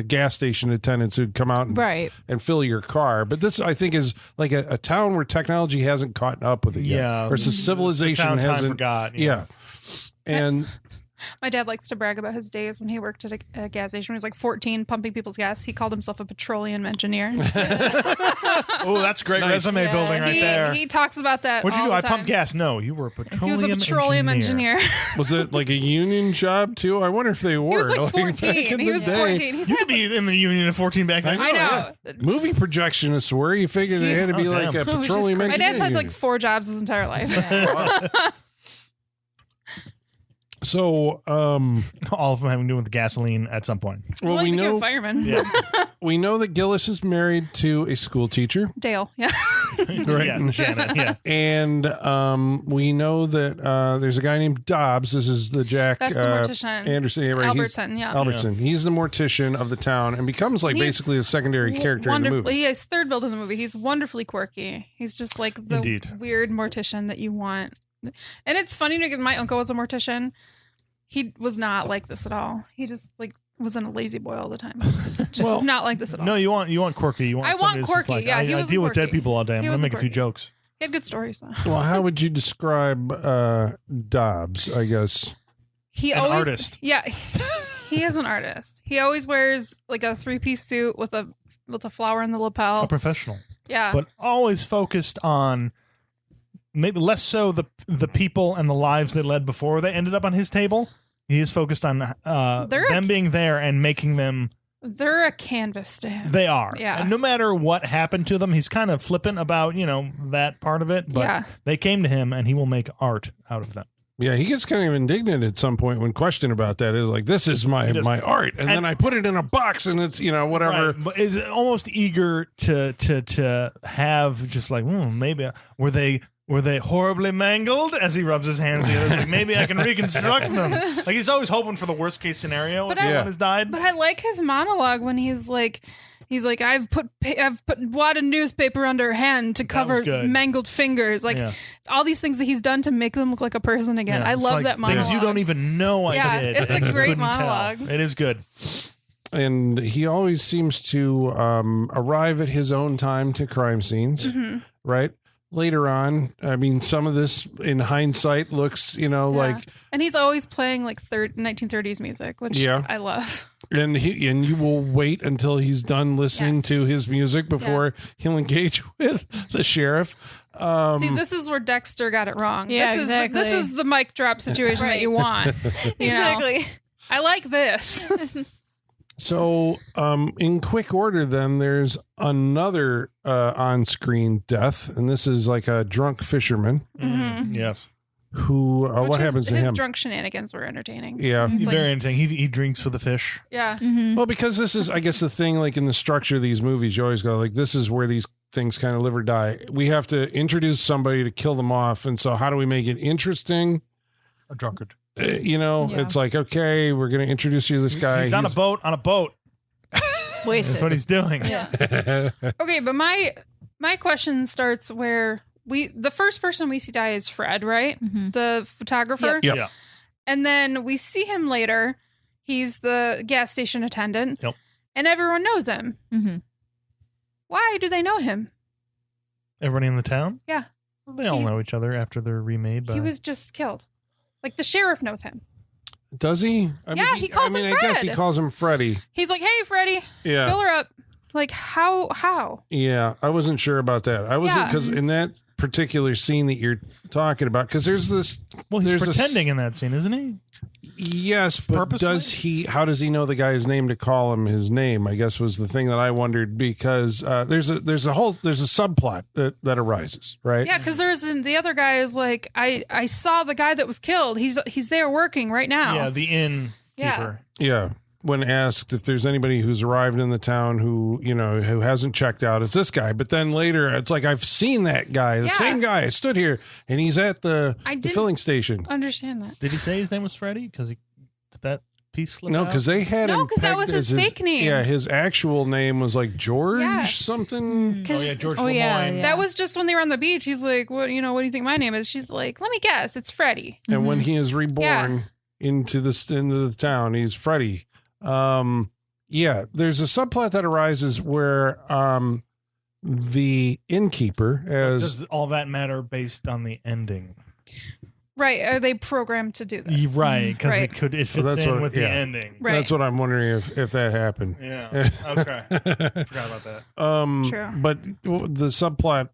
gas station attendants who'd come out Right. and fill your car. But this, I think, is like a town where technology hasn't caught up with it yet. Yeah. Or it's a civilization Town time hasn't. forgot. Yeah. And My dad likes to brag about his days when he worked at a gas station. When he was like 14 pumping people's gas. He called himself a petroleum engineer. Oh, that's great resume building right there. He talks about that. What'd you all do? the I time. pumped gas. No, you were a He petroleum was a petroleum engineer. was it like a union job too? I wonder if they were. He was like back 14. in He the was day. 14. He's You could be in the union at 14 back then. I know. Movie projectionists were. You figured they had to be Oh, like damn. a petroleum My engineer. dad's had like 4 jobs his entire life. So, All of them having to do with gasoline at some point. well, he we became a know fireman. Yeah. we know that Gillis is married to a school teacher, Dale. Yeah. right? Yeah, Janet. Yeah. And we know that there's a guy named Dobbs. This is the Jack That's the mortician. Anderson, yeah, right? Albertson. Yeah. Albertson. He's the mortician of the town and becomes like He's basically a secondary character in the movie. Yeah, he's third build in the movie. He's wonderfully quirky. He's just like the Indeed. weird mortician that you want. And it's funny because my uncle was a mortician. He was not like this at all. He just like was in a lazy boy all the time. Just Well, not like this at all. No, you want quirky. You want. I want somebody that's just quirky, Like, yeah, he I wasn't deal with dead quirky. people all day. I'm He gonna wasn't make a few quirky. jokes. He had good stories though. Well, how would you describe Dobbs, I guess? He An always artist. Yeah. He is an artist. He always wears like a 3-piece suit with a flower in the A lapel. professional, Yeah. but always focused on maybe less so the people and the lives they led before they ended up on his table. He is focused on them being there and making them. They're a canvas to him. They are. Yeah. And no matter what happened to them, he's kind of flippant about, that part of it. But Yeah. they came to him and he will make art out of them. Yeah, he gets kind of indignant at some point when questioned about that. Is like, this is my art, and then I put it in a box, and it's whatever. Right. But is almost eager to have just like, maybe were they horribly mangled? As he rubs his hands together, it's like, maybe I can reconstruct them. Like he's always hoping for the worst case scenario if someone has died. But I like his monologue when he's like, I've put wad of newspaper under her hand to cover good. mangled fingers, like all these things that he's done to make them look like a person again. Yeah, I it's love like that monologue. things you don't even know I Yeah, did. it's a and you great couldn't tell. monologue. It is good. And he always seems to arrive at his own time to crime scenes, right? Later on, I mean, some of this in hindsight looks, like, and he's always playing like 1930s music, which I love. and you will wait until he's done listening Yes. to his music before he'll engage with the sheriff. See, this is where Dexter got it wrong. Yeah, This is the mic drop situation that you want. You know? Exactly. I like this. So, in quick order, then there's another on-screen death, and this is like a drunk fisherman Yes. who. What happens to his him? drunk shenanigans were entertaining. Yeah. He's He's like- very entertaining. He drinks for the fish. Yeah. Well, because this is, I guess, the thing. Like in the structure of these movies, you always go like, this is where these things kind of live or die. We have to introduce somebody to kill them off. And so how do we make it interesting? A drunkard. It's like, okay, we're going to introduce you to this guy. He's on a boat. Wasted. That's what he's doing. Yeah. Okay, but my question starts where the first person we see die is Fred, right? Mhm. The photographer. Yep. Yeah. And then we see him later. He's the gas station attendant. Yep. And everyone knows him. Mm-hmm. Why do they know him? Everybody in the town? Yeah. Well, they all know each other after they're remade. But He was just killed. Like the sheriff knows him. Does he? Yeah, he calls him I guess he Fred. calls him Freddy. He's like, "Hey, Freddie, Yeah. fill her up." Like how? Yeah, I wasn't sure about that. I wasn't, Yeah. because in that particular scene that you're talking about, because there's this. well, he's there's pretending in that scene, isn't he? Yes, but Purposely? how does he know the guy's name to call him his name? I guess was the thing that I wondered, because there's a subplot that arises, right? Yeah, because the other guy is like, I saw the guy that was killed. He's there working right now. Yeah, the innkeeper. Yeah. Yeah. When asked if there's anybody who's arrived in the town who hasn't checked out, it's this guy. But then later, it's like, I've seen that guy, the same guy. I stood here, and he's at the filling station. Understand that? Did he say his name was Freddie? Because did that piece slip No, out? because they had him. No, because that pegged was his as fake name. Yeah, his actual name was like George Yeah. something. Oh, yeah, George Oh, Lemoyne. yeah. That was just when they were on the beach. He's like, what do you think my name is? She's like, let me guess, it's Freddie. And when he is reborn into the town, he's Freddy. Yeah, there's a subplot that arises where the innkeeper Does all that matter based on the ending? Right. Are they programmed to do this? Right, because Right. it fits that's in what- with yeah. the ending. Right. That's what I'm wondering if that happened. Yeah. Okay. Forgot about that. True. But the subplot,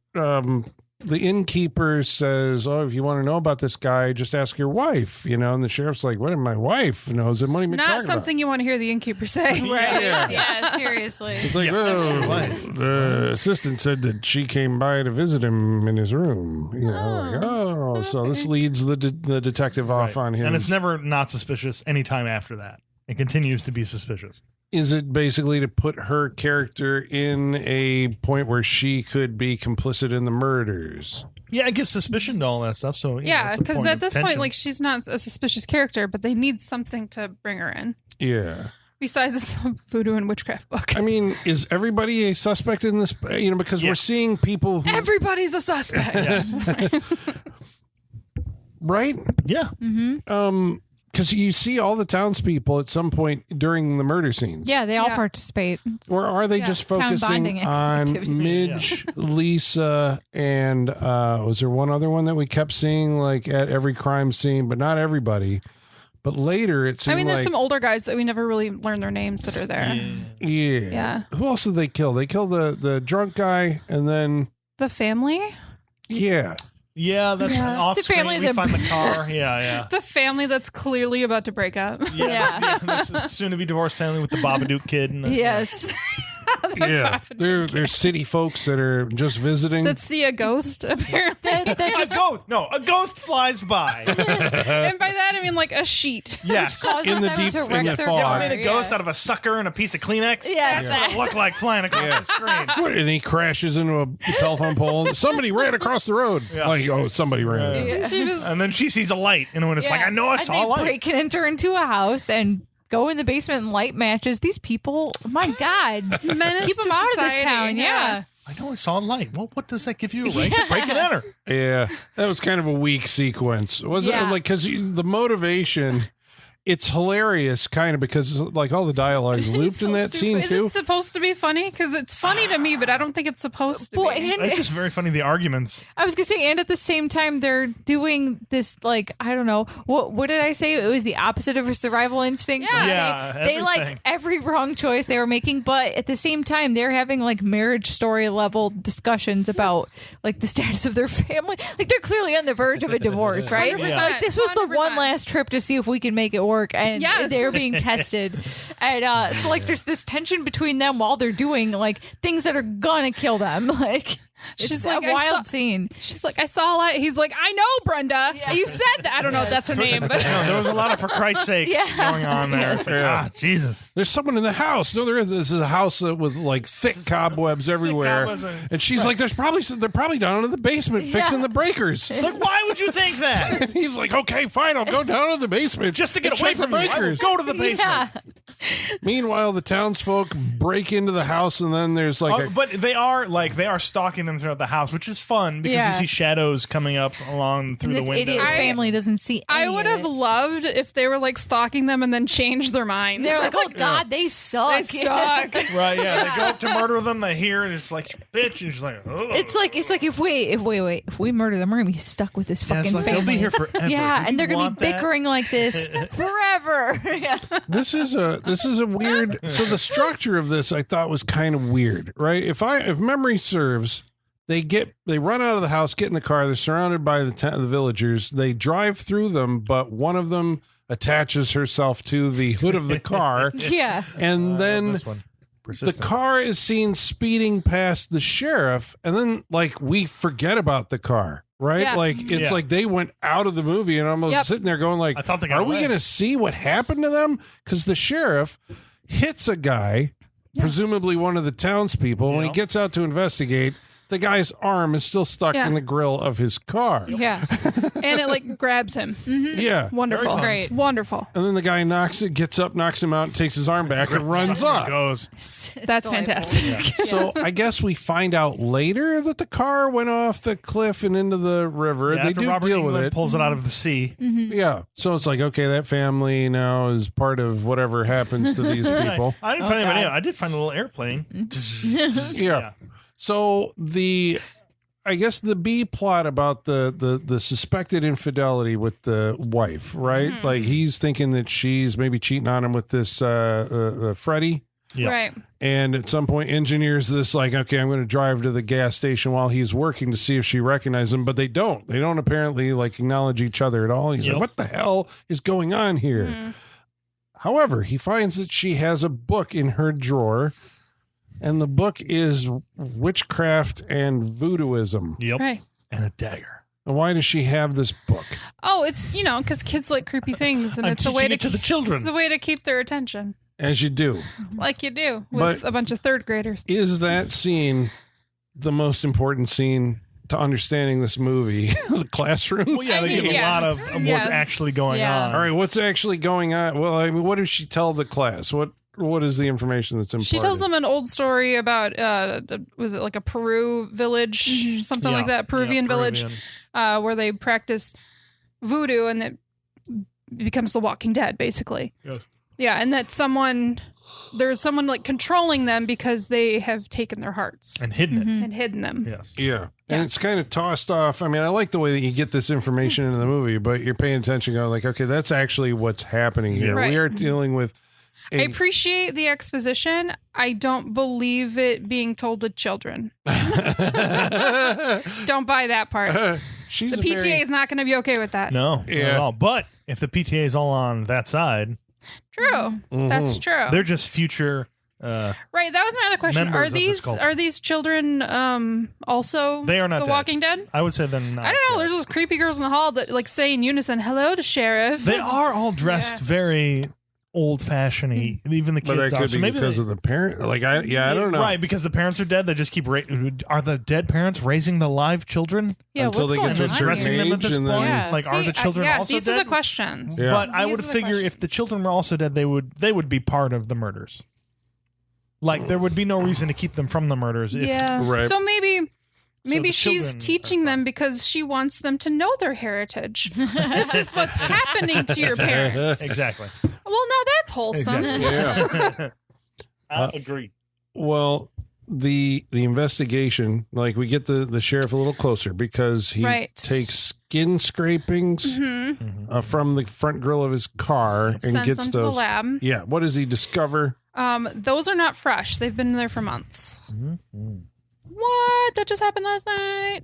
the innkeeper says, "Oh, if you want to know about this guy, just ask your wife." And the sheriff's like, "What? My wife knows him. What are you Not talking something you want to hear the innkeeper say. Right. Yeah. Yeah, seriously. It's like, Yeah, that's your "Oh, wife." the assistant said that she came by to visit him in his room." So this leads the detective off Right. on his. And it's never not suspicious anytime after that. It continues to be suspicious. Is it basically to put her character in a point where she could be complicit in the murders? Yeah, it gives suspicion to all that stuff. So Yeah, that's the because point at of this point, tension. like, she's not a suspicious character, but they need something to bring her in. Yeah. Besides the voodoo and witchcraft book. I mean, is everybody a suspect in this? Because we're seeing people who. Everybody's a suspect. Right? yeah, Because you see all the townspeople at some point during the murder scenes. Yeah, they all Yeah. participate. Or are they Yeah. just Town focusing bonding on activity. Midge, Lisa, and was there one other one that we kept seeing like at every crime scene, but not everybody. But later it seemed I mean, there's like, some older guys that we never really learn their names that are there. yeah. Yeah. Who else did they kill? They killed the drunk guy, and then The family? yeah. yeah, that's Yeah. off The family screen. We that- find the car. Yeah. The family that's clearly about to break up. Yeah. This soon to be divorced family with the Babadook kid. And the, Yes. Yeah, they're city folks that are just visiting. That see a ghost, apparently. A ghost flies by. And by that, I mean like a sheet. Yes. Causes In the them deep- to in wreck the their fog. Yeah, car. I made a ghost out of a sucker and a piece of Kleenex. Yes. That's what it looked like flying across the screen. What, and he crashes into a telephone pole. Somebody ran across the road. Yeah. Like, somebody ran. Yeah. She was, And then she sees a light, and when it's like, Yeah. I know I And saw they a light. break and enter into a house and go in the basement and light matches. These people, my God, menace keep to them out of this society. town. Yeah. I know I saw a light. Well, what does that give you a right to break and enter? Yeah, that was kind of a weak sequence. Was Yeah. it like because the motivation? It's hilarious, kind of, because like all the dialogue's looped so in that stupid. scene Is too. it supposed to be funny? Because it's funny to me, but I don't think it's supposed to Boy, be. and It's just very funny, the arguments. I was gonna say, and at the same time, they're doing this like I don't know what did I say? It was the opposite of a survival instinct. Yeah. Yeah, they like everything. every wrong choice they were making, but at the same time, they're having like marriage story level discussions about like the status of their family. Like they're clearly on the verge of a divorce, right? 100%. Like this was the 100%. one last trip to see if we can make it work, and Yes. they're being tested. And so like there's this tension between them while they're doing like things that are gonna kill them. Like It's a wild scene. She's like, I saw a lot. He's like, I know, Brenda. You said that. I don't know if that's her name, but No, there was a lot of for Christ's sake going on there. Yes. It's like, Jesus. There's someone in the house. No, there is. This is a house with like thick cobwebs everywhere. cobwebs. And she's like, they're probably down in the basement fixing the breakers. It's like, why would you think that? And he's like, okay, fine, I'll go down to the basement Just to get and away check the from you. I will breakers. go to the basement. Yeah. Meanwhile, the townsfolk break into the house, and then there's like But they are stalking them throughout the house, which is fun because Yeah. you see shadows coming up along through And the this window. idiot family doesn't see any I would of have it. loved if they were like stalking them and then changed their mind. They're like, oh God, they suck. They suck. Right? Yeah, they go up to murder them. They hear it. It's like bitch, and she's like, oh. It's like if we murder them, we're gonna be stuck with this Yeah, fucking it's like, family. they'll be here forever. Yeah, Would and they're you gonna want be that? bickering like this forever. Yeah. this is a weird. So the structure of this I thought was kind of weird, right? If memory serves, they run out of the house, get in the car. They're surrounded by the villagers. They drive through them, but one of them attaches herself to the hood of the car, Yeah. and then This one. the Persistent. car is seen speeding past the sheriff, and then like we forget about the car. Right? Yeah. Like it's Yeah. like they went out of the movie and I'm Yep. sitting there going like, I thought they got are we away. going to see what happened to them? Because the sheriff hits a guy, presumably one of the townspeople. When he Yeah. gets out to investigate, the guy's arm is still stuck Yeah. in the grill of his car. Yeah. And it like grabs him. Yeah. Wonderful. fun. It's wonderful. And then the guy gets up, knocks him out, takes his arm back, and runs off. Goes. That's fantastic. So I guess we find out later that the car went off the cliff and into the river. Yeah, they after do Robert deal Englund with it. pulls it out of the sea. Yeah. So it's like, okay, that family now is part of whatever happens to these people. I didn't Oh, find anybody. God. I did find a little airplane. Yeah. So I guess the B plot about the suspected infidelity with the wife, right? Like he's thinking that she's maybe cheating on him with this Freddie. Yeah. Right. And at some point engineers this like, okay, I'm going to drive to the gas station while he's working to see if she recognizes him, but they don't. They don't apparently like acknowledge each other at all. He's Yep. like, what the hell is going on here? However, he finds that she has a book in her drawer, and the book is Witchcraft and Voodooism. Yep. Right. And a dagger. And why does she have this book? Oh, it's because kids like creepy things, and I'm it's a way teaching it to the children. It's a way to keep their attention, As you do. like you do with But- a bunch of third graders. Is that scene the most important scene to understanding this movie? The classroom? Well, yeah, I they mean, give a lot of yes. what's actually going Yeah. on. All right, what's actually going on? Well, I mean, what does she tell the class? What is the information that's imparted? She tells them an old story about was it like a Peru village, something like that, Peruvian village, where they practice voodoo, and it becomes the Walking Dead, basically. Yes. Yeah, and that there's someone like controlling them because they have taken their hearts And hidden it. and hidden them. Yes. Yeah. And it's kind of tossed off. I mean, I like the way that you get this information into the movie, but you're paying attention going like, okay, that's actually what's happening here. Right. We are dealing with I appreciate the exposition. I don't believe it being told to children. Don't buy that part. She's The a PTA very- is not going to be okay with that. No, not Yeah. at all. But if the PTA is all on that side, True. That's true. they're just future. Right. That was my other question. Members Are of this culture. are these children also They are not The dead. Walking Dead? I would say they're not. I don't know. dead. There's those creepy girls in the hall that like say in unison, "Hello to sheriff." They are all dressed very old-fashioned. Even the kids But that are. could So be maybe because they- of the parent. Like, I don't know. Right, because the parents are dead. They just keep. Are the dead parents raising the live children? yeah, Until what's they get going to a And then on certain dressing here? them at age this and point? then- Yeah. Like, are See, the children yeah, also these dead? are the questions. Yeah. But I These would are the figure if the children were also dead, they would be part of the murders. Like there would be no reason to keep them from the murders. If, Yeah. Right. So maybe the she's children teaching are them because she wants them to know their heritage. This is what's happening to your parents. Exactly. Well, now that's wholesome. Yeah. I agree. Well, the investigation, like we get the sheriff a little closer because he Right. takes skin scrapings from the front grill of his car and Sends gets them to the those. lab. Yeah. What does he discover? Those are not fresh. They've been there for months. What? That just happened last night.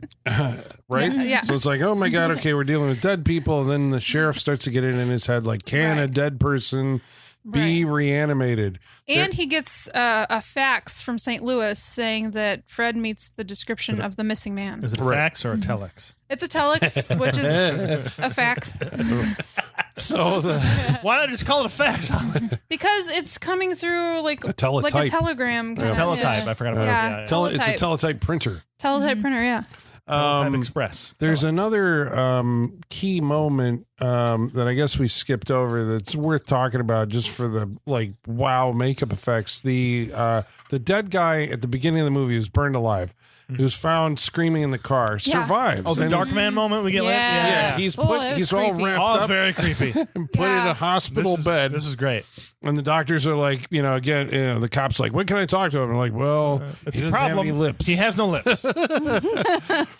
Right. Yeah. So it's like, oh my God, okay, we're dealing with dead people. And then the sheriff starts to get it in his head, like, can a Right. dead person be reanimated. And he gets a fax from St. Louis saying that Fred meets the description of the missing man. Is it a fax or a telex? It's a telex, which is a fax. So why not just call it a fax? Because it's coming through like a teletype. telegram. Kind of. Teletype. I forgot about Yeah. it. Teletype. It's a teletype printer. Teletype printer, yeah. Teletype Express. There's another key moment that I guess we skipped over that's worth talking about just for the wow makeup effects. The dead guy at the beginning of the movie was burned alive. He was found screaming in the car. Survives. Oh, the And Dark Man moment we get later? Yeah, he's Oh, it was he's all creepy. wrapped Oh, it's up very creepy. and put in a hospital bed. This is great. And the doctors are like, again, the cop's like, when can I talk to him? I'm like, well, It's he a doesn't have any problem. lips. He has no lips.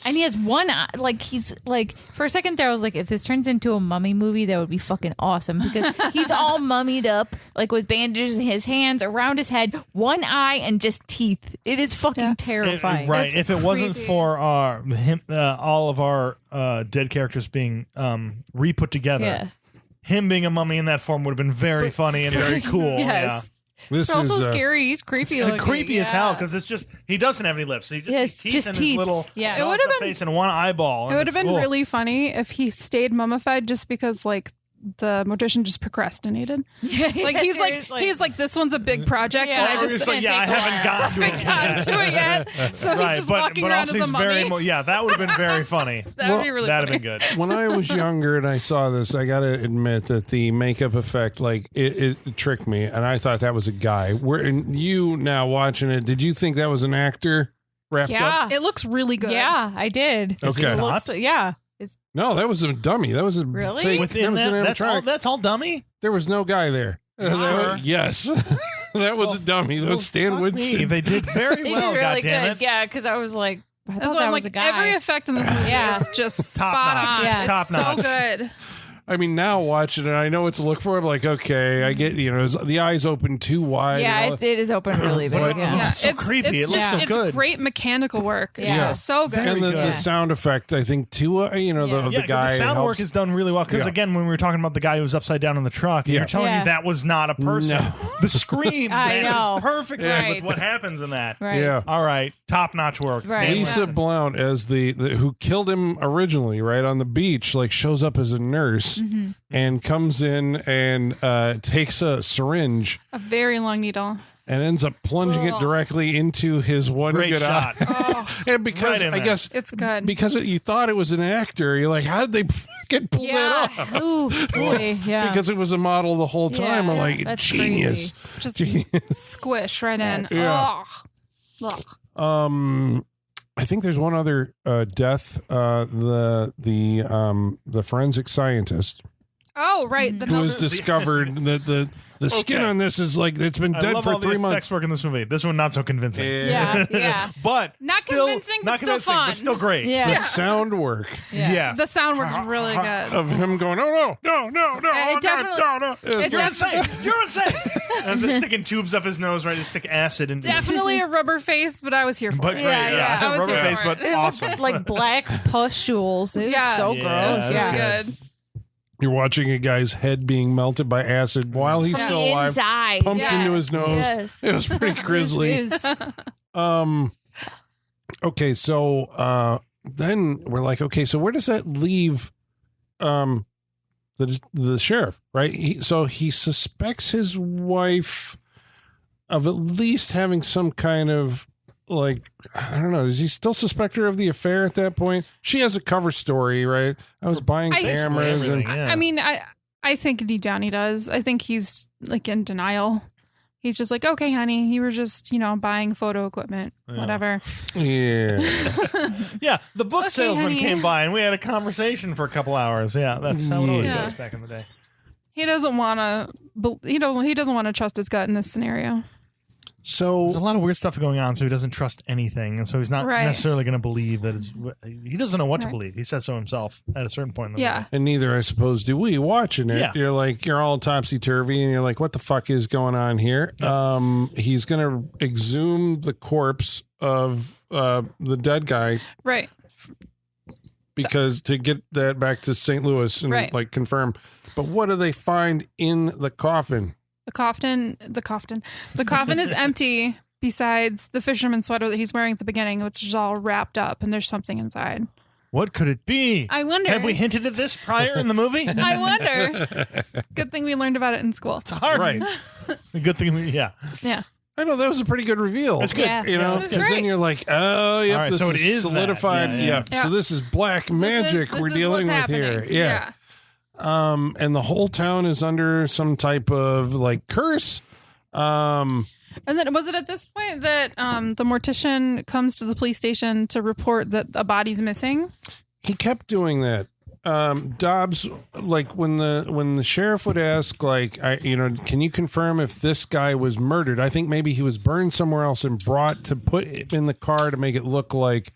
And he has one eye. Like, he's like, for a second there, I was like, if this turns into a mummy movie, that would be fucking awesome because he's all mummied up, like with bandages in his hands, around his head, one eye, and just teeth. It is fucking terrifying. Right. It's If it wasn't creepy. for all of our dead characters being re-put together, Yeah. him being a mummy in that form would have been very funny and very cool. Yes. This It's also is scary. He's creepy looking. Creepy as hell because it's just he doesn't have any lips. He just Yes, has teeth just and teeth. his little Yeah. It would have been- face and one eyeball. It and would have it's been cool. really funny if he stayed mummified just because the mortician just procrastinated. Yeah, Like he's like this one's a big project Yeah. and I Or just he's like, can't I take haven't gotten to it gotten to it yet. So he's just walking around also as a he's mummy. that would have been very funny. That would be really That'd funny. have been good. when I was younger and I saw this, I got to admit that the makeup effect, it tricked me, and I thought that was a guy. And you now watching it, did you think that was an actor wrapped Yeah. up? It looks really good. Yeah, I did. Okay. It looks, yeah. No, that was a dummy. That was a Really? fake. Within that was an that's all. animatronic. That's all dummy. There was no guy there. Sure? Yes, that was a dummy. That was Stan Fuck me, Winston. They did very They well. did really goddammit. good. Yeah, because I was like, I That's thought why that I'm was like a guy. every effect in this movie Yeah. is just Top spot notch. on. Yeah. It's Top so notch. good. I mean, now watching it, I know what to look for. I'm like, okay, I get, the eyes open too wide. Yeah, and all it is open really big. But- Yeah. It's so creepy. It looks so it's good. great mechanical work. Yeah. It's so good. and the good. sound effect, I think, too, of Yeah. the guy. the sound work helps. is done really well. Because Yeah. again, when we were talking about the guy who was upside down in the truck, and Yeah. you're telling Yeah. me that was not a person. No. The scream I know. matches perfectly Right. with what happens in that. Right. Yeah. All right, top notch work. Right. Stan Lisa Winston. Blount as the who killed him originally, right on the beach, shows up as a nurse Mm-hmm. and comes in and takes a syringe A very long needle. and ends up plunging it directly into his one Great good shot. eye. And because Right in I there. guess It's good. because you thought it was an actor, you're like, how did they fucking pull that off? Ooh, boy. Yeah. Because it was a model the whole time. Yeah. I'm like, That's genius. Just Genius. squish right in. Yeah. Ugh. Ugh. I think there's one other death. The forensic scientist Oh, right. The who has discovered that the skin Okay. on this is it's been I dead love for all the 3 effects months. work in this movie. This one not so convincing. Yeah. Yeah. But Not still, convincing, but not still convincing, fun. but still great. Yeah. The sound work Yeah. Yes. The sound works really good. of him going, oh no, It oh, definitely- God, no. it You're def- insane. You're insane. As they're sticking tubes up his nose, right? To stick acid in. Definitely a rubber face, but I was here for But it. great, yeah. I was Rubber here face, for but it. awesome. Like black pustules. It was Yeah. so Yeah, gross. It was Yeah. good. You're watching a guy's head being melted by acid while he's From still the alive, inside. pumped Yeah. into his nose. Yes. It was pretty grisly. It was- Okay, so then we're like, okay, so where does that leave the sheriff, right? So he suspects his wife of at least having some kind of I don't know, does he still suspect her of the affair at that point? She has a cover story, right? I was buying cameras and Everything, yeah. I mean, I think deep down he does. I think he's in denial. He's just like, okay, honey, you were just, buying photo equipment, whatever. yeah. Yeah, the book Okay, salesman honey. came by and we had a conversation for a couple hours. Yeah, that's how it always Yeah. goes back in the day. He doesn't want to. He doesn't want to trust his gut in this scenario. There's a So lot of weird stuff going on, so he doesn't trust anything, and so he's not Right. necessarily going to believe that it's. He doesn't know what to Right. believe. He says so himself at a certain point in the Yeah. movie. and neither, I suppose, do we watching it. Yeah. You're all topsy turvy, and you're like, what the fuck is going on here? He's gonna exhume the corpse of the dead guy Right. because to get that back to St. Louis and Right. confirm. But what do they find in the coffin? The coffin is empty besides the fisherman's sweater that he's wearing at the beginning, which is all wrapped up, and there's something inside. What could it be? I wonder. Have we hinted at this prior in the movie? I wonder. Good thing we learned about it in school. It's hard. Right. Good thing Yeah. I know that was a pretty good reveal. That's good. Yeah. You know, It was because then great. you're like, oh, yep, All right, this so is it is that. solidified. Yeah. So this is black magic This we're is dealing what's with here. happening. Yeah. And the whole town is under some type of like curse. And then was it at this point that the mortician comes to the police station to report that a body's missing? He kept doing that. Dobbs, like when the sheriff would ask, like, can you confirm if this guy was murdered? I think maybe he was burned somewhere else and brought to put it in the car to make it look like,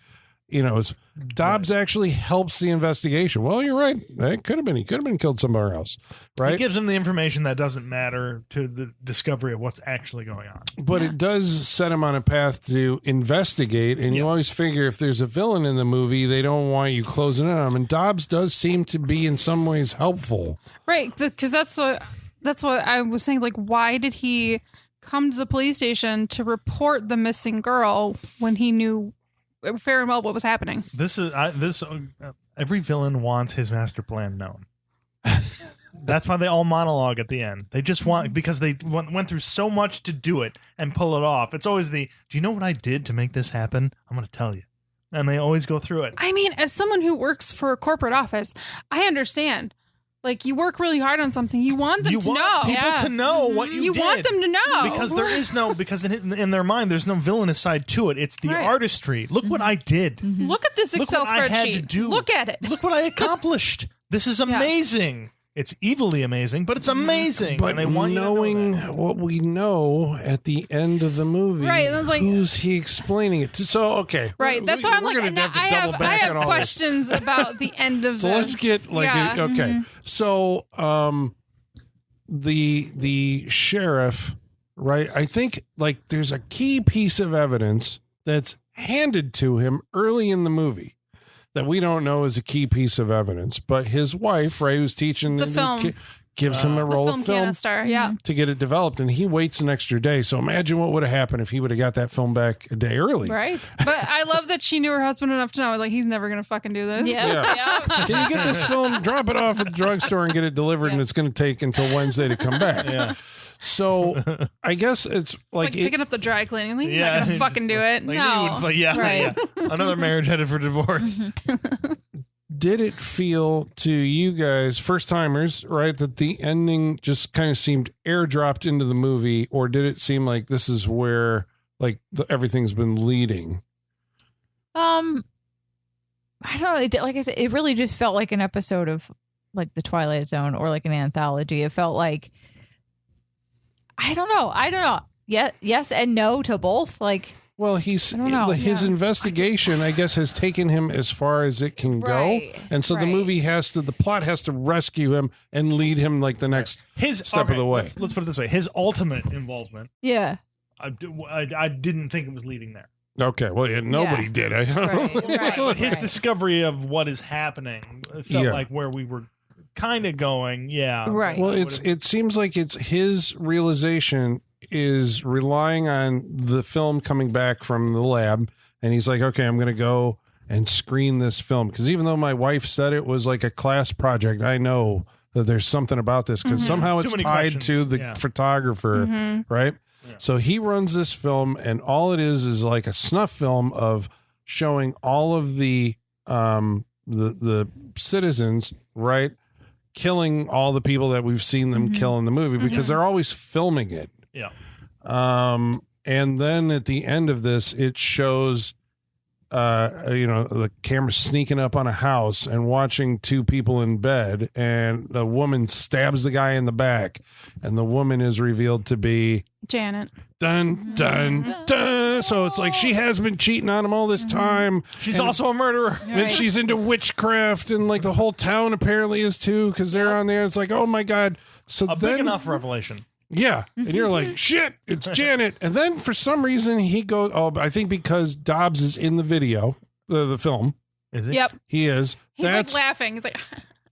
Dobbs actually helps the investigation. Well, you're right. It could have been. He could have been killed somewhere else, right? He gives him the information that doesn't matter to the discovery of what's actually going on. But it does set him on a path to investigate, and you always figure if there's a villain in the movie, they don't want you closing in on him. And Dobbs does seem to be in some ways helpful. Right, because that's what I was saying. Like, why did he come to the police station to report the missing girl when he knew fair and well what was happening? Every villain wants his master plan known. That's why they all monologue at the end. They just want, because they went through so much to do it and pull it off. It's always do you know what I did to make this happen? I'm going to tell you. And they always go through it. I mean, as someone who works for a corporate office, I understand. Like, you work really hard on something. You want them to know. People to know what you did. You want them to know. Because in their mind, there's no villainous side to it. It's the artistry. Look what I did. Look at this Look Excel what spreadsheet. I had to do. Look at it. Look what I accomplished. This is amazing. It's evilly amazing, but it's amazing. But and they want knowing you to know that. what we know at the end of the movie, Right, and it's like, who's he explaining it to? So, okay. Right. That's why I'm like, gonna have to double I back have on all questions about the end of So this. let's get like, okay. So, the sheriff, right? I think like there's a key piece of evidence that's handed to him early in the movie that we don't know is a key piece of evidence, but his wife, right, who's teaching The film. gives him a roll film of film canister, yeah. to get it developed, and he waits an extra day. So imagine what would have happened if he would have got that film back a day early. Right. But I love that she knew her husband enough to know, like, he's never going to fucking do this. Yeah. Can you get this film, drop it off at the drugstore and get it delivered, and it's going to take until Wednesday to come back. Yeah. So I guess it's Like picking up the dry cleaning. Like, he's not going to fucking do it. Like, No. Right. Another marriage headed for divorce. did it feel to you guys, first timers, right, that the ending just kind of seemed airdropped into the movie, or did it seem like this is where like everything's been leading? I don't know. Like I said, it really just felt like an episode of like The Twilight Zone or like an anthology. It felt like, I don't know. Yeah, yes and no to both. Like, well, his investigation, I guess, has taken him as far as it can go, and so the movie the plot has to rescue him and lead him like the next step of the way. Let's put it this way: his ultimate involvement. Yeah, I didn't think it was leading there. Okay, well, nobody did. I Right. His discovery of what is happening felt like where we were kind of going. Yeah, right. Well, it seems like it's his realization is relying on the film coming back from the lab, and he's like, okay, I'm going to go and screen this film, because even though my wife said it was like a class project, I know that there's something about this, because somehow it's tied to the photographer, right? Yeah. So he runs this film, and all it is like a snuff film of showing all of the citizens, right, killing all the people that we've seen them kill in the movie, because they're always filming it. Yeah. And then at the end of this, it shows, the camera sneaking up on a house and watching two people in bed, and the woman stabs the guy in the back, and the woman is revealed to be Janet. Dun, dun, dun. So it's like she has been cheating on him all this time. She's also a murderer. And she's into witchcraft, and like the whole town apparently is too, because they're on there. It's like, oh my God. So big enough revelation. Yeah. And you're like, shit, it's Janet. And then for some reason he goes, I think because Dobbs is in the video, the film. Is he? Yep. He is. He's like laughing. He's like,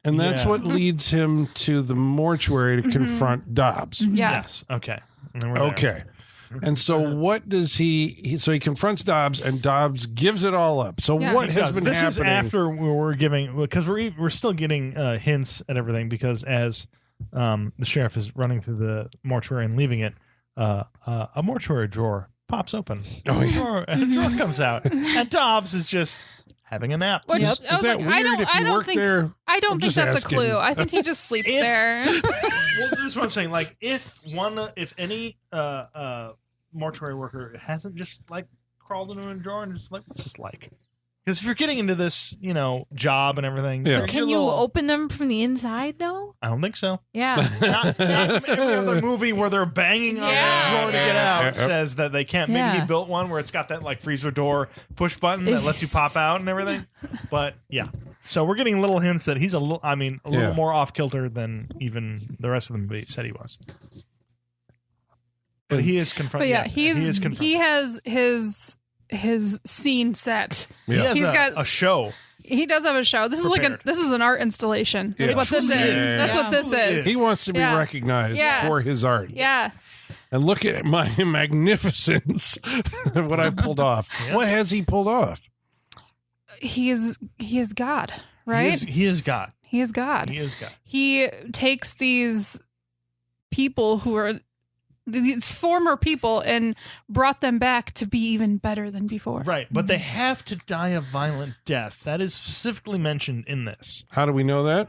And that's what leads him to the mortuary to confront Dobbs. Yeah. Yes. Okay. And then we're there. Okay. And so what does he confronts Dobbs, and Dobbs gives it all up. So what has been this happening? Is after we're giving, because we're still getting hints at everything, because as the sheriff is running through the mortuary and leaving it, a mortuary drawer pops open. Oh, yeah. And a drawer comes out, and Dobbs is just having a nap. Which, Is that weird if you work there? I don't think just that's asking. a clue. I think he just sleeps there. Well, this is what I'm saying. Like, if any mortuary worker hasn't just like crawled into a drawer and just like, what's this like? Because if you're getting into this, job and everything, Yeah. Can you open them from the inside though? I don't think so. Yeah. Not every other movie where they're banging on the drawer to get out says that they can't. Maybe he built one where it's got that like freezer door push button that lets you pop out and everything. But yeah, so we're getting little hints that he's a little more off kilter than even the rest of the movie said he was. But he is confronted. But yeah, he has his scene set. Yeah. He has got a show. He does have a show. This Prepared. is an art installation. That's what this is. Yeah. That's what this is. He wants to be recognized for his art. Yeah. And look at my magnificence, what I pulled off. Yeah. What has he pulled off? He is God, right? He is God. He is God. He is God. He takes these people who are these former people and brought them back to be even better than before. Right, but they have to die a violent death. That is specifically mentioned in this. How do we know that?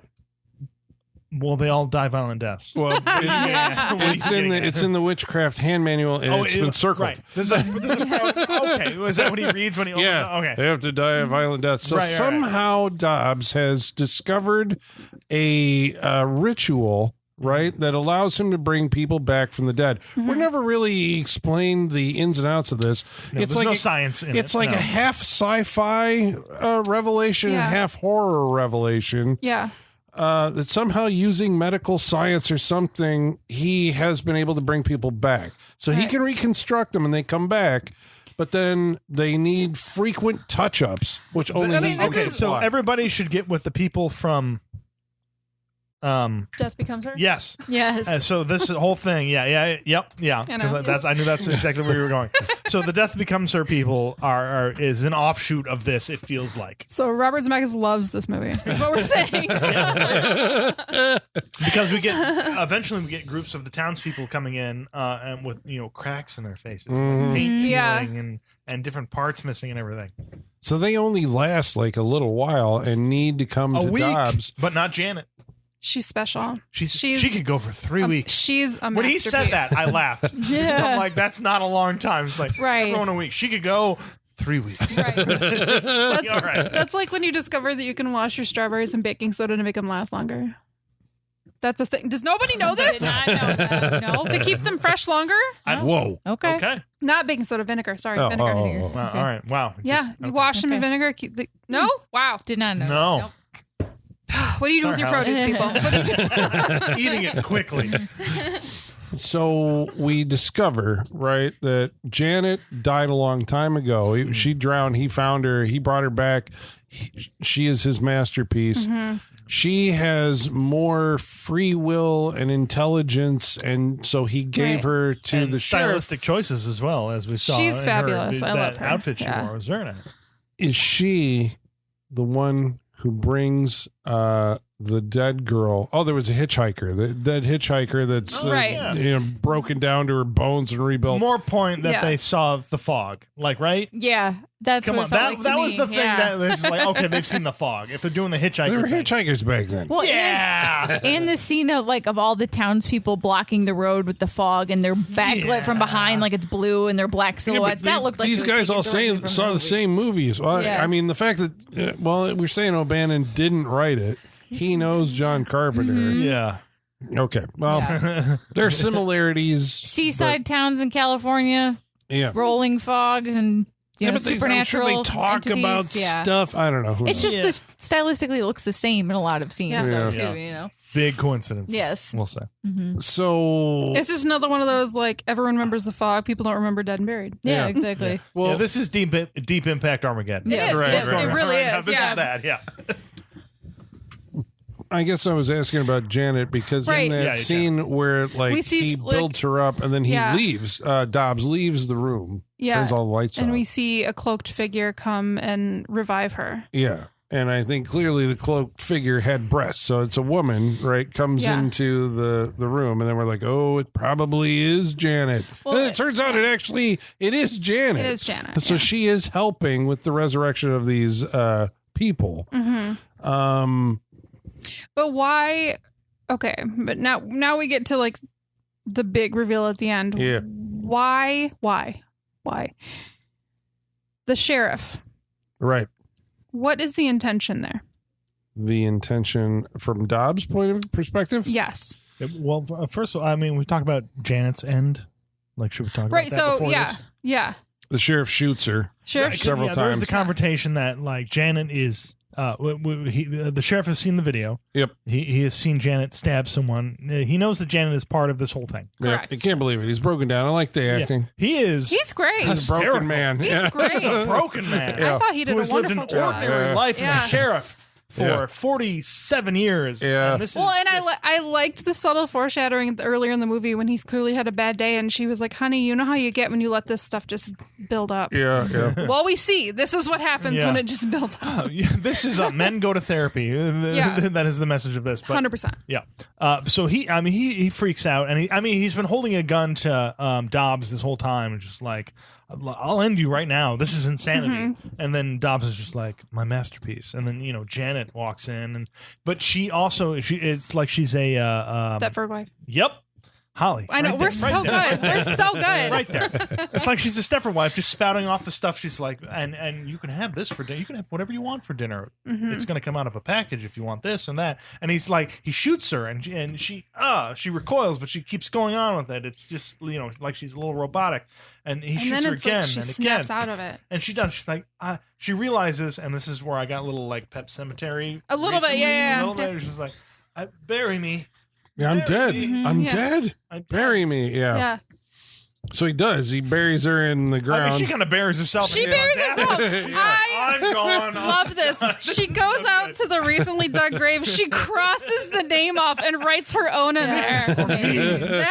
Well, they all die violent deaths. Well, it's in the witchcraft hand manual, and it's been circled. Right. Okay. Was that what he reads when he opens it? Okay. They have to die a violent death. So somehow Dobbs has discovered a ritual, right, that allows him to bring people back from the dead. We're never really explained the ins and outs of this. No, it's there's like no science in it. It's like a half sci-fi revelation and half horror revelation. Yeah. That somehow using medical science or something, he has been able to bring people back. So he can reconstruct them and they come back, but then they need frequent touch-ups, which only so everybody should get with the people from Death Becomes Her? Yes. Yes. So this whole thing, yeah. Because I knew that's exactly where you were going. So the Death Becomes Her people is an offshoot of this. It feels like So Robert Zemeckis loves this movie. Is what we're saying. because eventually we get groups of the townspeople coming in and with cracks in their faces, paint peeling and different parts missing and everything. So they only last like a little while and need to come A to week, Dobbs. but not Janet. She's special. She could go for 3 weeks. She's a When he said that, I laughed. Yeah. So I'm like, that's not a long time. It's like, everyone a week. She could go 3 weeks. Right. All right. That's like when you discover that you can wash your strawberries in baking soda to make them last longer. That's a thing. Does nobody know this? I know that. No. To keep them fresh longer? Whoa. Okay. Okay. Not baking soda, vinegar. Sorry, Oh, vinegar. oh. Wow. All right. Wow. Yeah, you wash them in vinegar. Keep the Wow. Did not know. No. Nope. What do you do with your produce, people? What do you do? Eating it quickly. So we discover, right, that Janet died a long time ago. She drowned. He found her. He brought her back. She is his masterpiece. She has more free will and intelligence, and so he gave her to And the sheriff. stylistic choices as well, as we saw. She's in fabulous. I that love her. outfit she Yeah. wore was very nice. Is she the one who brings the dead girl? Oh, there was a hitchhiker. The dead hitchhiker that's Right. broken down to her bones and rebuilt. More point that Yeah. they saw the fog, like, right? Yeah. That's Come what on, it felt that like to that was me. the thing Yeah. that was like, okay, they've seen the fog. If they're doing the hitchhiker, There were thing. hitchhikers back then. Well, Yeah. and the scene of all the townspeople blocking the road with the fog and they're backlit from behind like it's blue and their black silhouettes. That looked like these it was guys taken all directly from saw the movie. same movies. Well, Yeah. I mean, the fact that we're saying O'Bannon didn't write it. He knows John Carpenter. Yeah. Okay, well, there are similarities. Seaside towns in California, Yeah, rolling fog and but supernatural. I'm sure they talk entities. about Yeah. stuff. I don't know. Who It's knows? just stylistically it looks the same in a lot of scenes though, Yeah. too. Big coincidence. Yes. We'll say. So It's just another one of those, like, everyone remembers the fog. People don't remember Dead and Buried. Yeah, Yeah. exactly. well, Yeah, this is deep impact Armageddon. It is. Right, It right. really Now, is. this Yeah. is that. Yeah. I guess I was asking about Janet because in that scene where like he builds her up and then he leaves, Dobbs leaves the room, turns all the lights off. And we see a cloaked figure come and revive her. Yeah. And I think clearly the cloaked figure had breasts. So it's a woman, right? Comes into the room. And then we're like, oh, it probably is Janet. Well, and it turns out it is Janet. It is Janet. So she is helping with the resurrection of these people. Mm-hmm. But why? Okay. But now we get to like the big reveal at the end. Yeah. Why? The sheriff. Right. What is the intention there? The intention from Dobbs' point of perspective? Yes. Well, first of all, I mean, we talk about Janet's end. Like, should we talk about that before this? Yeah. The sheriff shoots her several times. There's the confrontation that, like, Janet is... the sheriff has seen the video. Yep. He has seen Janet stab someone. He knows that Janet is part of this whole thing. Yep. I can't believe it. He's broken down. I like the acting. He's great. He's a broken man. He's great. He's a broken man. I thought he did a wonderful lived an job. ordinary life as a sheriff for 47 years. Yeah. And I liked the subtle foreshadowing earlier in the movie when he's clearly had a bad day and she was like, honey, you know how you get when you let this stuff just build up. Yeah. Well, we see. This is what happens when it just builds up. This is men go to therapy. That is the message of this. But, 100%. Yeah. So he freaks out and he's been holding a gun to Dobbs this whole time and just like, I'll end you right now. This is insanity. Mm-hmm. And then Dobbs is just like, my masterpiece. And then, Janet walks in. But it's like she's a... Stepford wife. Yep. Holly. I know. We're so good. We're so good. Right there. It's like she's a Stepford wife just spouting off the stuff. She's like, and you can have this for dinner. You can have whatever you want for dinner. Mm-hmm. It's going to come out of a package if you want this and that. And he's like, he shoots her and she recoils, but she keeps going on with it. It's just, like she's a little robotic. And he shoots her again like she and snaps again. out of it. And she does. She's like, she realizes, and this is where I got a little like Pet Cemetery. A little bit, yeah. A little bit. She's like, bury me. Yeah, I'm dead. Mm-hmm. I'm dead. Bury me. Yeah. So he does. He buries her in the ground. I mean, she kind of buries herself. She buries herself. I'm gone. Love this. She goes out to the recently dug grave. She crosses the name off and writes her own in there.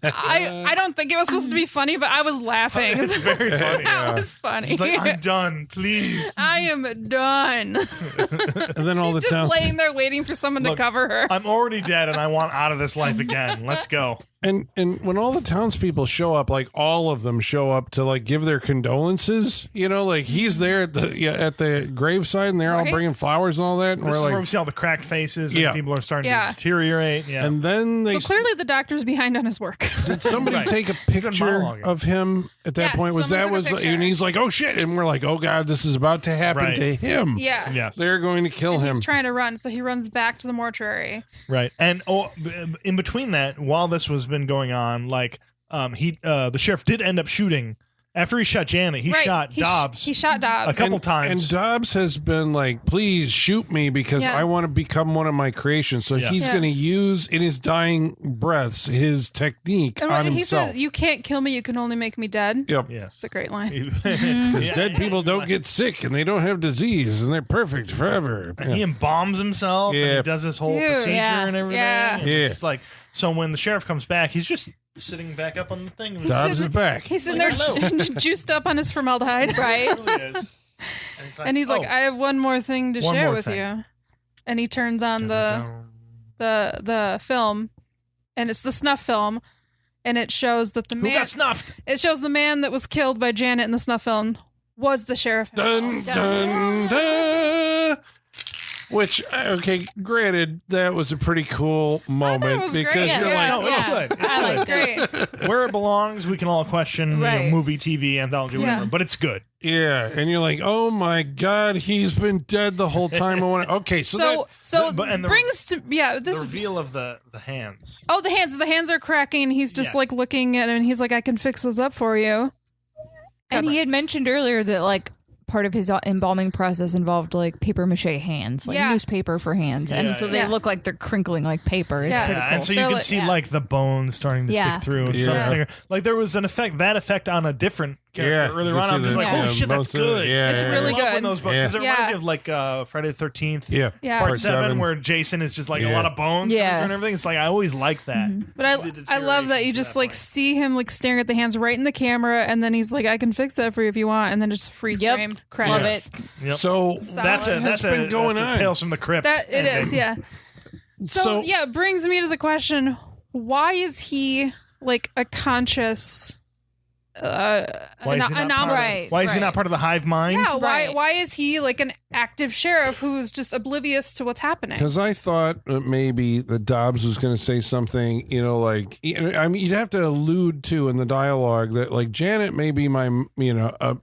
I don't think it was supposed to be funny, but I was laughing. It's very funny. That was funny. She's like, I'm done. Please. I am done. And then all the She's just laying there waiting for someone to cover her. I'm already dead, and I want out of this life again. Let's go. And when all the townspeople show up, like all of them show up to like give their condolences, like he's there at the graveside and they're all bringing flowers and all that. And this we're is like, where we see all the cracked faces and people are starting to deteriorate. Yeah. And then so clearly the doctor's behind on his work. Did somebody take a picture of him at that point? And he's like, oh shit. And we're like, oh God, this is about to happen to him. Yeah. Yes. They're going to kill him. He's trying to run. So he runs back to the mortuary. Right. And in between that, while this was been going on, like the sheriff did end up shooting after he shot Janet. He shot Dobbs. He shot Dobbs a couple times. And Dobbs has been like, please shoot me because I want to become one of my creations. So he's going to use in his dying breaths his technique on himself. He says, you can't kill me. You can only make me dead. Yep. Yes. It's a great line. Because dead people don't get sick and they don't have disease and they're perfect forever. And he embalms himself and he does this whole procedure and everything. Yeah. And it's like, so when the sheriff comes back, he's just sitting back up on the thing. Dobbs is back. He's sitting there juiced up on his formaldehyde, right? And he's like, I have one more thing to share with you. And he turns on the film, and it's the snuff film, and it shows that the man who got snuffed. It shows the man that was killed by Janet in the snuff film was the sheriff. Dun dun dun. Which, okay, granted, that was a pretty cool moment because you're like, no, it's good. It's great. Where it belongs, we can all question movie, TV, anthology, whatever, but it's good. Yeah, and you're like, oh my God, he's been dead the whole time. Okay, so brings to this the reveal of the hands. Oh, the hands are cracking. He's just like looking at it, and he's like, I can fix those up for you. And he had mentioned earlier that like part of his embalming process involved like paper mache hands, like newspaper for hands, and so they look like they're crinkling like paper. It's pretty cool. And so you can see like the bones starting to stick through and something. Like there was an effect on a different character earlier you on. see I'm just the- like, holy shit, that's most of good. it. Yeah, It's yeah, really I love good. when those books, because it Yeah. reminds me of like Friday the 13th. Yeah, Yeah. Part 7, where Jason is just like a Yeah. lot of bones Yeah. and everything. It's like, I always like that. But I love that you just like see him like staring at the hands right in the camera, and then he's like, "I can fix that for you if you want," and then just freeze Yep. frame Love credits. it. Yep. So Solid. That's been going that's on. a Tales from the Crypt. That it is, ending. yeah. So yeah, it brings me to the question: why is he like a conscious Why is he not anomaly? Right. Why is he not part of the hive mind? Yeah, Right. why is he like an active sheriff who's just oblivious to what's happening? because I thought maybe that Dobbs was going to say something, like, I mean, you'd have to allude to in the dialogue that like Janet may be my,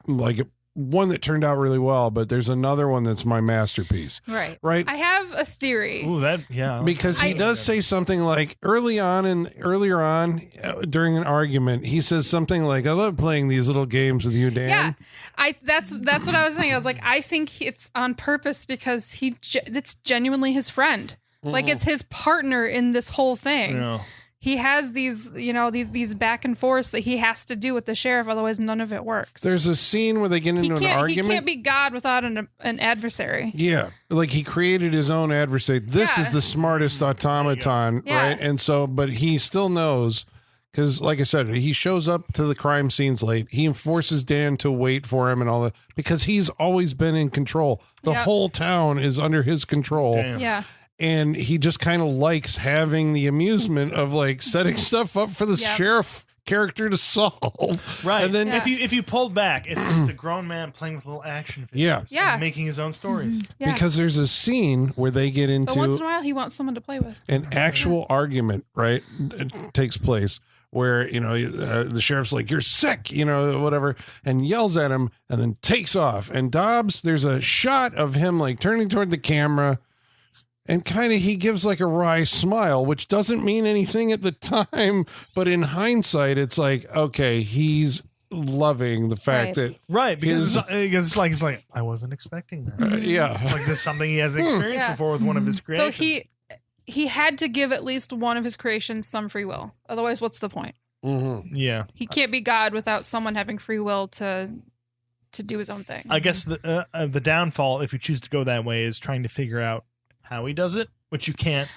like one that turned out really well, but there's another one that's my masterpiece, Right. right? I have a theory. Ooh, yeah. Because he does say something like earlier on during an argument, he says something like, "I love playing these little games with you, Dan." Yeah, that's what I was thinking. I was like, I think it's on purpose because it's genuinely his friend. Like it's his partner in this whole thing. Yeah. He has these, these back and forths that he has to do with the sheriff, otherwise none of it works. There's a scene where they get into an argument. He can't be God without an adversary. Yeah, like he created his own adversary. This Yeah. is the smartest automaton, Yeah. right? And so, but he still knows because, like I said, he shows up to the crime scenes late. He enforces Dan to wait for him and all that because he's always been in control. The Yep. whole town is under his control. Damn. Yeah. And he just kind of likes having the amusement of like setting stuff up for the Yep. sheriff character to solve. Right. And then, Yeah. if you pulled back, it's just a grown man playing with little action figures. Yeah. Yeah. And making his own stories. Yeah. because there's a scene where they get But once in into a while, he wants someone to play with. an actual argument, right? It takes place where, the sheriff's like, "You're sick," whatever, and yells at him and then takes off. And Dobbs, there's a shot of him like turning toward the camera. And kind of he gives like a wry smile, which doesn't mean anything at the time. But in hindsight, it's like, okay, he's loving the fact Right. Right. Because His- it's like, I wasn't expecting that. that, yeah. It's like this is something he hasn't experienced Yeah. before with one of his So creations. he had to give at least one of his creations some free will. Otherwise, what's the point? Yeah. He can't be God without someone having free will to do his own thing. I guess the downfall, if you choose to go that way, is trying to figure out how he does it, which you can't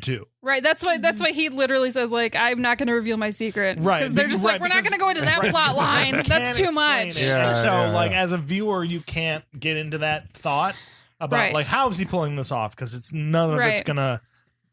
do. Right. That's why he literally says like, "I'm not going to reveal my secret." Right, Because they're just right, like, "We're not because- going to go into that right. plot line. You That's can't too explain much." it. Yeah, And so, yeah. like, as a viewer, you can't get into that thought about Right. like how is he pulling this off, because it's none of it's Right. gonna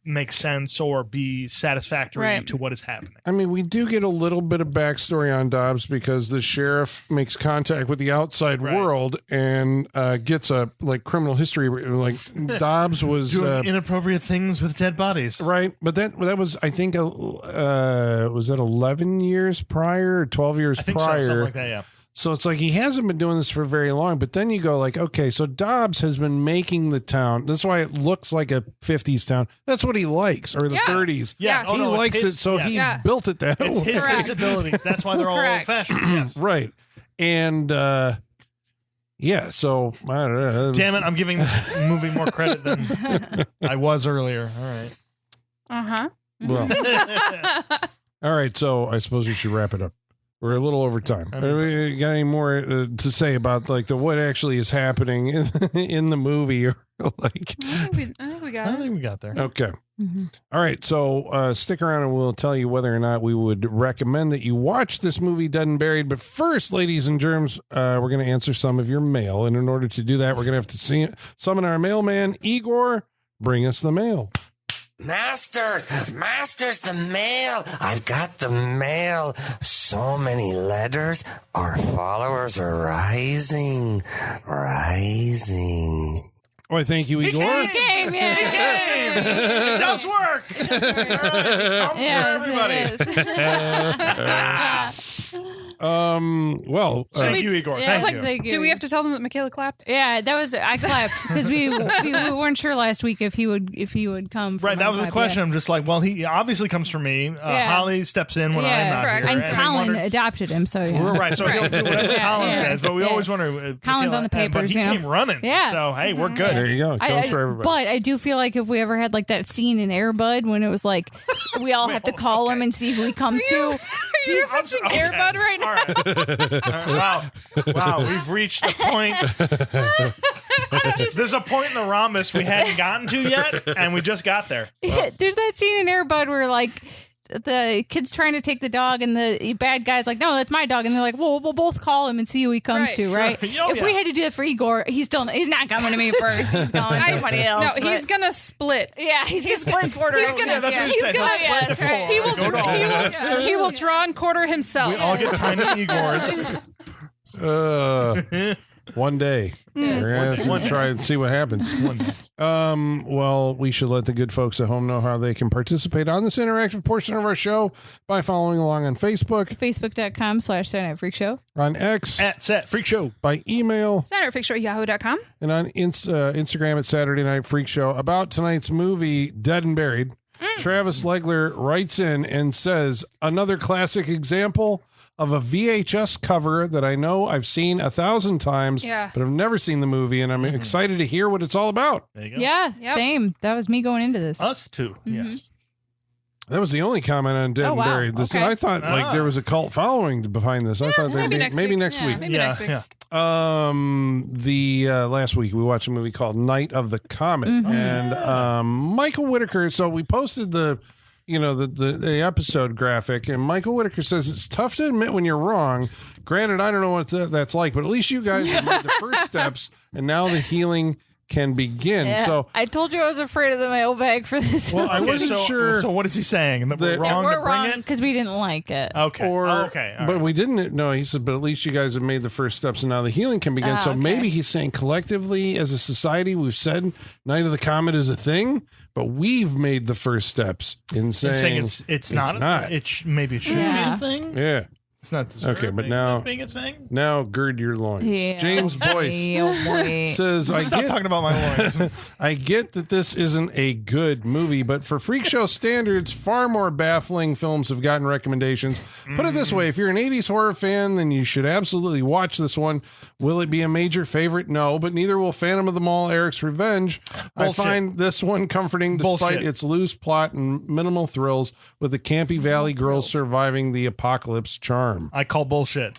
make sense or be satisfactory Right. to what is happening. I mean, we do get a little bit of backstory on Dobbs because the sheriff makes contact with the outside Right. world and gets a like criminal history. Like Dobbs was Doing inappropriate things with dead bodies. right, but that was I think was that 11 years prior, or 12 years I think so, prior. something like that. Yeah. So it's like he hasn't been doing this for very long, but then you go like, okay, so Dobbs has been making the town. That's why it looks like a 50s town. That's what he likes, or the Yeah. 30s. Yeah. Oh, He no, it's likes his- it, so yes. he's Yeah. built it that It's way. his Correct. sensibilities. That's why they're all Correct. old-fashioned. Yes. Right. And yeah, so I don't know. Damn it! I'm giving this movie more credit than I was earlier. All right. Uh-huh. Well, all right, so I suppose we should wrap it up. We're a little over time. We got any more to say about like what actually is happening in the movie, or like? I think we I got don't it. think we got there. Okay. Mm-hmm. All right, so stick around and we'll tell you whether or not we would recommend that you watch this movie, Dead and Buried. But first, ladies and germs, we're going to answer some of your mail. And in order to do that, we're going to have to summon our mailman, Igor. Bring us the mail. Masters, the mail. I've got the mail. So many letters. Our followers are rising. Why, thank you, Igor. Game, yeah. It does work. All right, come Yeah, for everybody. it is. Well, Thank you, Igor. Yeah, Thank you. thank you. Do we have to tell them that Michaela clapped? Yeah, that was I clapped because we weren't sure last week if he would come. for Right, my that was the clap, question. yeah. I'm just like, well, he obviously comes from me. Yeah. Holly steps in when I'm Yeah, not correct. here. And and I Colin wondered- adopted him, so yeah. We're right, so he'll do whatever Yeah, Colin yeah. says. But we Yeah. always wonder. Colin's on the But papers, he you know. came running. Yeah. So hey, we're good. there you go. It comes for everybody. But I do feel like if we ever had like that scene in Air Bud when it was like we all have to call him and see who he comes to. You're referencing Air Bud right now. Wow, we've reached a point. There's a point in the rhombus we hadn't gotten to yet, and we just got there. There's that scene in Air Bud where like the kid's trying to take the dog and the bad guy's like, no, that's my dog. And they're like, well, we'll both call him and see who he comes Right, to, sure. right? Oh, If we had to do that for Igor, he's not coming to me first. He's going to somebody else. No, he's gonna split. Yeah, he's going to split in four He's directions. gonna. that's what he's he said. gonna. He'll split into four. He will. Go to all. He will draw and quarter himself. We all get tiny Igors. One day. We're gonna have to try and see what happens. Well, we should let the good folks at home know how they can participate on this interactive portion of our show by following along on Facebook, Facebook.com/Saturday Night Freak Show. on X, At Set Freak Show. by email, SaturdayFreakShow@yahoo.com. and on Instagram at Saturday Night Freak Show. About tonight's movie, Dead and Buried, Travis Legler writes in and says, another classic example of a VHS cover that I know I've seen 1,000 times, Yeah. but I've never seen the movie, and I'm excited to hear what it's all about. There you go. Yeah, Yep. same. That was me going into this. Us too. Yes. That was the only comment on Dead Oh, and wow. Buried. This, Okay. I thought like there was a cult following behind this. I thought maybe next week. next Yeah, week. maybe next week. Yeah. The last week we watched a movie called Night of the Comet, and Michael Whitaker. So we posted the episode graphic, and Michael Whitaker says it's tough to admit when you're wrong. Granted, I don't know what that's like, but at least you guys have made the first steps, and now the healing can begin. Yeah. So, I told you I was afraid of the mailbag for this. well, I movie. wasn't sure. So what is he saying? That we're That- wrong we're to bring wrong it? because we didn't like it. Okay. Or, okay. All but right. we didn't. No, he said, but at least you guys have made the first steps, and now the healing can begin. So okay. maybe he's saying collectively, as a society, we've said Night of the Comet is a thing, but we've made the first steps in It's saying, saying it's not. not. Maybe it shouldn't Yeah. be a thing. Yeah. It's not deserving Okay, but now- of being a thing. Now gird your loins. Yeah. James Boyce Oh, boy. says, Stop talking about my loins. I get that this isn't a good movie, but for Freak Show standards, far more baffling films have gotten recommendations. Put it this way, if you're an 80s horror fan, then you should absolutely watch this one. Will it be a major favorite? No, but neither will Phantom of the Mall, Eric's Revenge. Bullshit. I find this one comforting despite Bullshit. its loose plot and minimal thrills, with the campy Valley girls surviving the apocalypse charm. I call bullshit.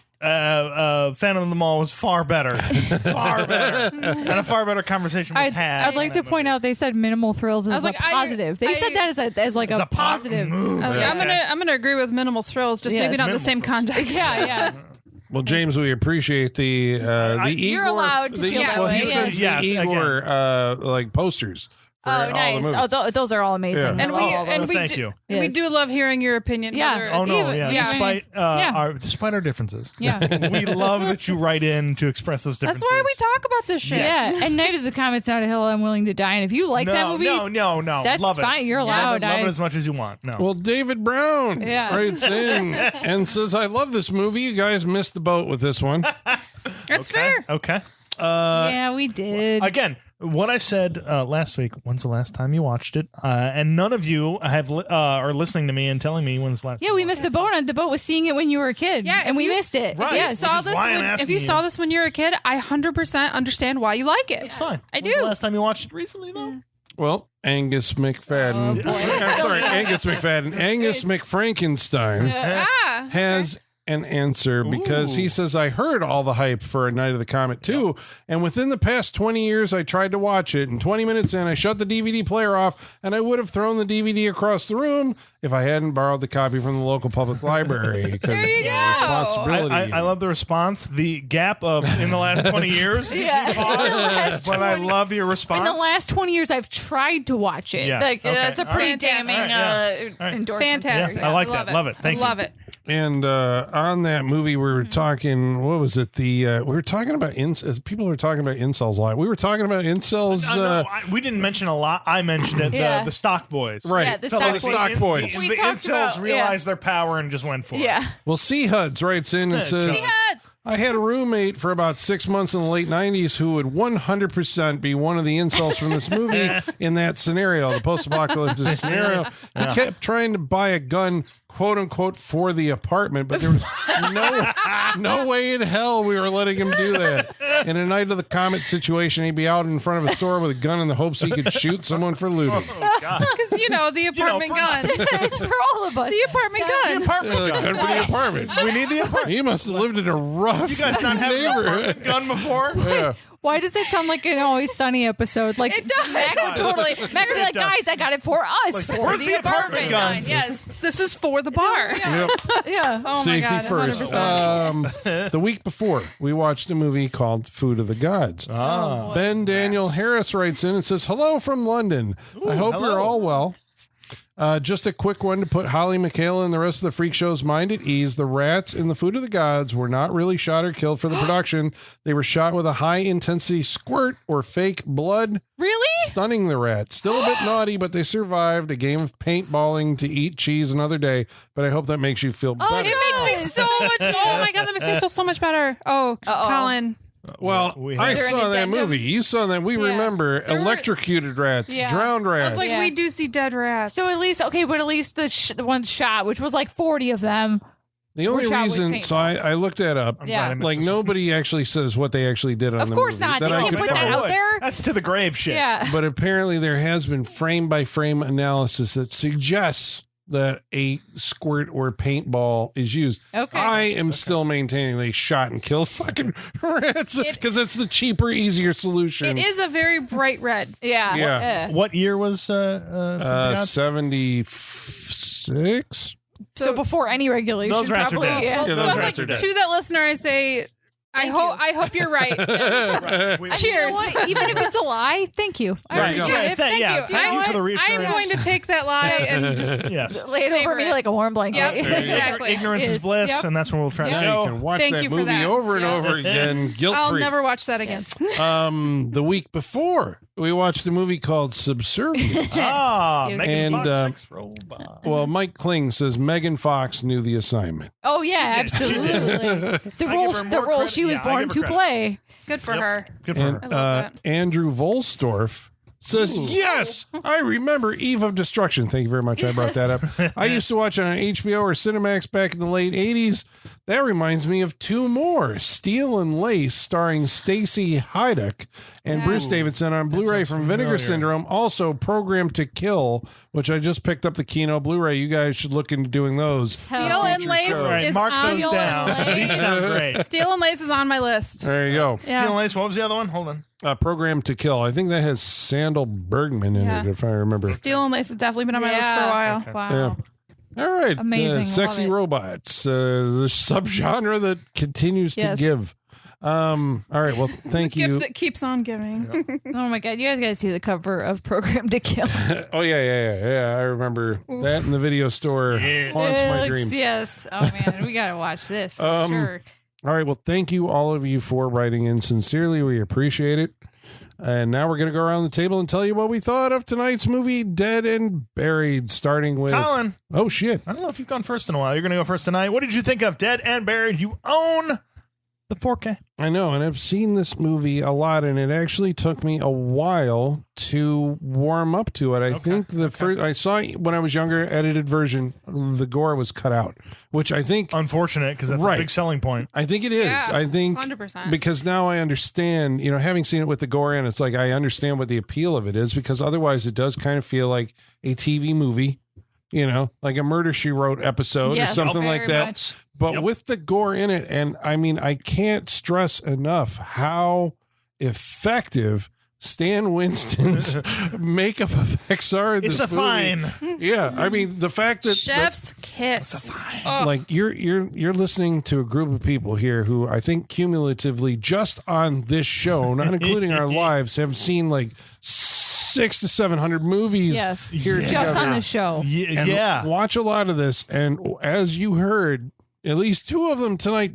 Phantom of the Mall was far better. Far better. And a far better conversation was had. I'd like to point out they said minimal thrills as was a like, positive. They said that as like It's a positive. Okay, I'm gonna agree with minimal thrills, just Yes. maybe not in the Minimal same context. Yeah. Well, James, we appreciate the Igor. You're allowed to feel that well, way. he sends Yes, the Igor like posters. For Oh, all the nice. movies. Oh, those are all amazing. Yeah. And They're we all and we thank do, you. and we Yes. do love hearing your opinion. Yeah. whether Oh it's- no! Even- Yeah, yeah. despite our differences, Yeah. we love that you write in to express those That's differences. why we talk about this shit. Yeah, and Night of the Comet's not a hill I'm willing to die. And if you like that movie, No. that's love it. fine. You're allowed. Love it as much as you want. No. Well, David Brown Yeah. writes in and says, I love this movie. You guys missed the boat with this one. That's fair. Okay. yeah, we did. Again, what I said last week. When's the last time you watched it? And none of you have are listening to me and telling me when's the last. Yeah, time we you missed the boat. The boat was seeing it when you were a kid. Yeah, and if we you- missed it. Right. If you Yes. saw This is this why I'm when, if asking you you. saw this when you were a kid, I 100% understand why you like it. It's fine. I When's do. the last time you watched it recently, though? Well, Angus McFadden. Oh, boy. I'm sorry, Angus McFadden. Angus McFrankenstein Ah, has an answer because he says, I heard all the hype for A Night of the Comet too, and within the past 20 years I tried to watch it, and 20 minutes in I shut the DVD player off, and I would have thrown the DVD across the room if I hadn't borrowed the copy from the local public library. Because There you go. responsibility. I love the response. The gap of in the last 20 years. Yeah. Pause, The last but I 20 love your response. In the last 20 years, I've tried to watch it. Yes. Like Okay. that's a All pretty right. damning Fantastic. All right. endorsement. fantastic. Yeah, I like love that. Love it. Thank you. Love it. And on that movie, we were talking. What was it? We were talking about people were talking about incels a lot. We were talking about incels. No, we didn't mention a lot. I mentioned it. Yeah. The stock boys. Right. Yeah, the So stock the boys. stock boys. The, We the talked incels about- realized their power and just went for it. Yeah. Well, C Huds writes in and says, I had a roommate for about 6 months in the late 90s who would 100% be one of the incels from this movie in that scenario, the post-apocalyptic scenario. He kept trying to buy a gun, quote unquote for the apartment, but there was no way in hell we were letting him do that. In a Night of the Comet situation, he'd be out in front of a store with a gun in the hopes he could shoot someone for looting. Oh, God. Because, the apartment gun. It's for all of us. The apartment gun. Gun for the apartment. We need the apartment. He must have lived in a rough You guys not have an neighborhood. apartment gun before? Yeah. Why does it sound like an Always Sunny episode? Like It does. Mac would be like, guys, I got it for us, Like, for where's the the apartment apartment gun? gun. Yes. This is for the bar. Yep. Yeah. Oh Safety my God. first. 100%. The week before, we watched a movie called Food of the Gods. Ah. Ben Daniel Harris writes in and says, "Hello from London. I hope hello. you're all well. Just a quick one to put Holly, Michaela, and the rest of the Freak Show's mind at ease. The rats in the Food of the Gods were not really shot or killed for the production. They were shot with a high-intensity squirt or fake blood, Really? stunning the rats. Still a bit naughty, but they survived a game of paintballing to eat cheese another day. But I hope that makes you feel better." It makes me so much. Oh my God, that makes me feel so much better. Oh, Colin. Well, We I have- Is there an saw that addendum? movie. You saw that. We Yeah. remember There were- electrocuted rats, Yeah. drowned I rats. was like, Yeah. we do see dead rats. So at least the one shot, which was like 40 of them. The only We're shot with reason, so I looked that up. I'm Yeah. glad I missed Like this. nobody actually says what they actually did on Of the course movie not. that They I can't could put They that find. never out would. there. That's to the grave shit. Yeah. But apparently there has been frame by frame analysis that suggests that a squirt or paintball is used. Okay. I am still maintaining they shot and killed fucking rats because it's the cheaper, easier solution. it is a very bright red. Yeah. Yeah. What year was Food of the Gods? 76. So before any regulation, Those rats are probably. dead. Yeah. Yeah, So those I was rats like, are dead. to that listener, I say, I hope you're right. Right. We- You know Cheers. what? Even if it's a lie, thank you. I There you go. appreciate Right, it. thank you. Thank you for the I'm reassurance. going to take that lie and just Yes. Lay it over Savor me it. like a warm blanket. Yep. There you go. Exactly. Ignorance is Is. bliss, Yep. and that's where we'll try Yep. to Now you go. can watch Thank that you for movie that. over and Yeah. over again, guilt I'll free. never watch that again. The week before, we watched a movie called Subservience. Ah, And, Megan Fox, sex well, robot. Mike Kling says Megan Fox knew the assignment. Oh yeah, She did. She absolutely. The I role, give her the more role credit. she was Yeah, I born give her to credit. play. Good for Yep. her. Good for And her. I love Andrew Volstorf says, "Yes, I remember Eve of Destruction." Thank you very much. I brought that up. I used to watch it on HBO or Cinemax back in the late 80s. That reminds me of two more, Steel and Lace, starring Stacey Hyduck and Yes. Bruce Davidson on Blu-ray sounds from Vinegar familiar. Syndrome. Also, Programmed to Kill, which I just picked up the Kino Blu-ray. You guys should look into doing those. Steel and Feature Lace show. All right, is mark on those down. These sound great. Steel and Lace is on my list. There you go. Yeah. Steel and Lace, what was the other one? Hold on. Programmed to Kill. I think that has Sandal Bergman in Yeah. it, if I remember. Steel and Lace has definitely been on my list for a while. Okay. Wow. All right. Amazing. Love Sexy it. robots, the subgenre that continues Yes. to give. All right. Well, thank Gift you. that keeps on giving. Oh my god, you guys got to see the cover of Program to Kill. Oh, yeah. I remember that in the video store. Haunts my Yes, dreams. Yes. Oh man, we got to watch this for Um, sure. All right. Well, thank you all of you for writing in. Sincerely, we appreciate it. And now we're going to go around the table and tell you what we thought of tonight's movie, Dead and Buried, starting with. Colin, Oh, shit. I don't know if you've gone first in a while. You're going to go first tonight. What did you think of Dead and Buried? You own the 4K. I know, and I've seen this movie a lot, and it actually took me a while to warm up to it. I think the first I saw it when I was younger, edited version, the gore was cut out, which I think Unfortunate, because that's Right. a big selling point. it is. Yeah, I think 100%. because now I understand. Having seen it with the gore in, it's like I understand what the appeal of it is. Because otherwise, it does kind of feel like a TV movie. Like a Murder She Wrote episode Yes, or something very like that. much. But Yep. with the gore in it, and I mean, I can't stress enough how effective Stan Winston's makeup effects are in It's this a movie. fine. Yeah, I mean, the fact that Chef's kiss. Oh, like you're listening to a group of people here who I think cumulatively just on this show, not including our lives, have seen like 600 to 700 movies. Yes. here Just together. on the show. And Yeah. watch a lot of this, and as you heard, at least two of them tonight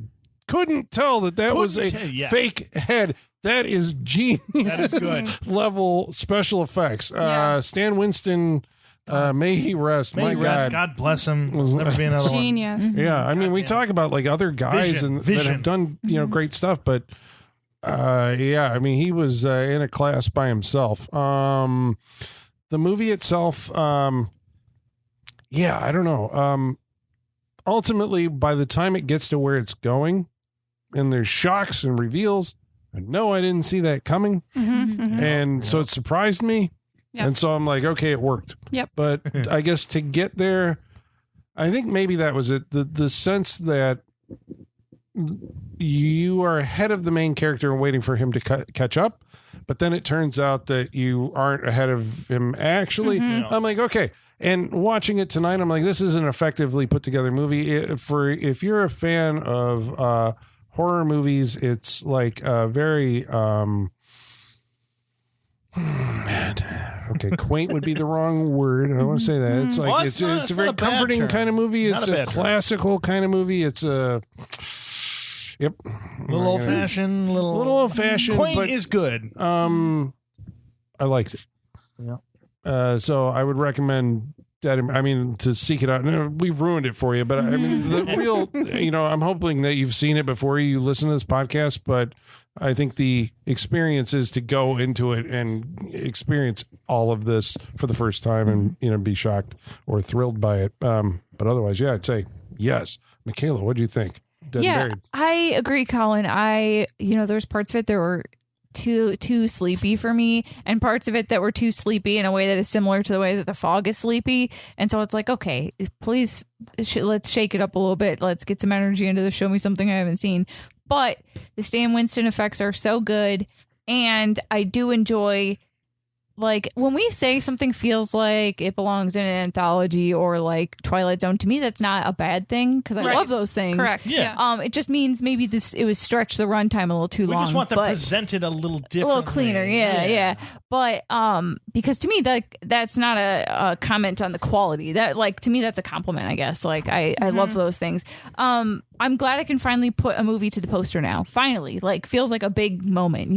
couldn't tell that was a Couldn't tell, yeah. fake head. That is genius That is good. level special effects. Yeah. Stan Winston, may he rest. May My he rest. God. God bless him. Will never be another one. genius. Yeah, I mean, we Goddamn. talk about like other guys Vision, that vision. have done great stuff, but yeah, I mean, he was in a class by himself. The movie itself, yeah, I don't know. ultimately, by the time it gets to where it's going, and there's shocks and reveals, I know I didn't see that coming, and so it surprised me, and so I'm like, okay, it worked. Yep. But I guess to get there, I think maybe that was it. The sense that you are ahead of the main character and waiting for him to catch up, but then it turns out that you aren't ahead of him actually. I'm like, okay. And watching it tonight, I'm like, this is an effectively put together movie. If you're a fan of horror movies, it's like a very quaint would be the wrong word. I don't want to say that. It's like it's a very comforting kind of movie. It's a classical kind of movie. It's a little old fashioned, little old fashioned. Quaint but, is good. I liked it. Yeah. So I would recommend that. I mean, to seek it out. No, we've ruined it for you, but I mean, the real. I'm hoping that you've seen it before you listen to this podcast. But I think the experience is to go into it and experience all of this for the first time, and be shocked or thrilled by it. But otherwise, I'd say yes. Michaela, what do you think? Dead and Buried. I agree, Colin. There's parts of it that were too sleepy for me, and parts of it that were too sleepy in a way that is similar to the way that The Fog is sleepy. And so it's like, okay, please, let's shake it up a little bit. Let's get some energy into this. Show me something I haven't seen. But the Stan Winston effects are so good, and I do enjoy. Like, when we say something feels like it belongs in an anthology or like Twilight Zone, to me, that's not a bad thing, because I love those things. Correct. Yeah. It just means maybe it was stretched the runtime a little too long. We just want them presented a little different. A little cleaner. Yeah. But because to me, that's not a comment on the quality. That, like, to me, that's a compliment, I guess. Like, I love those things. I'm glad I can finally put a movie to the poster now. Finally, like, feels like a big moment,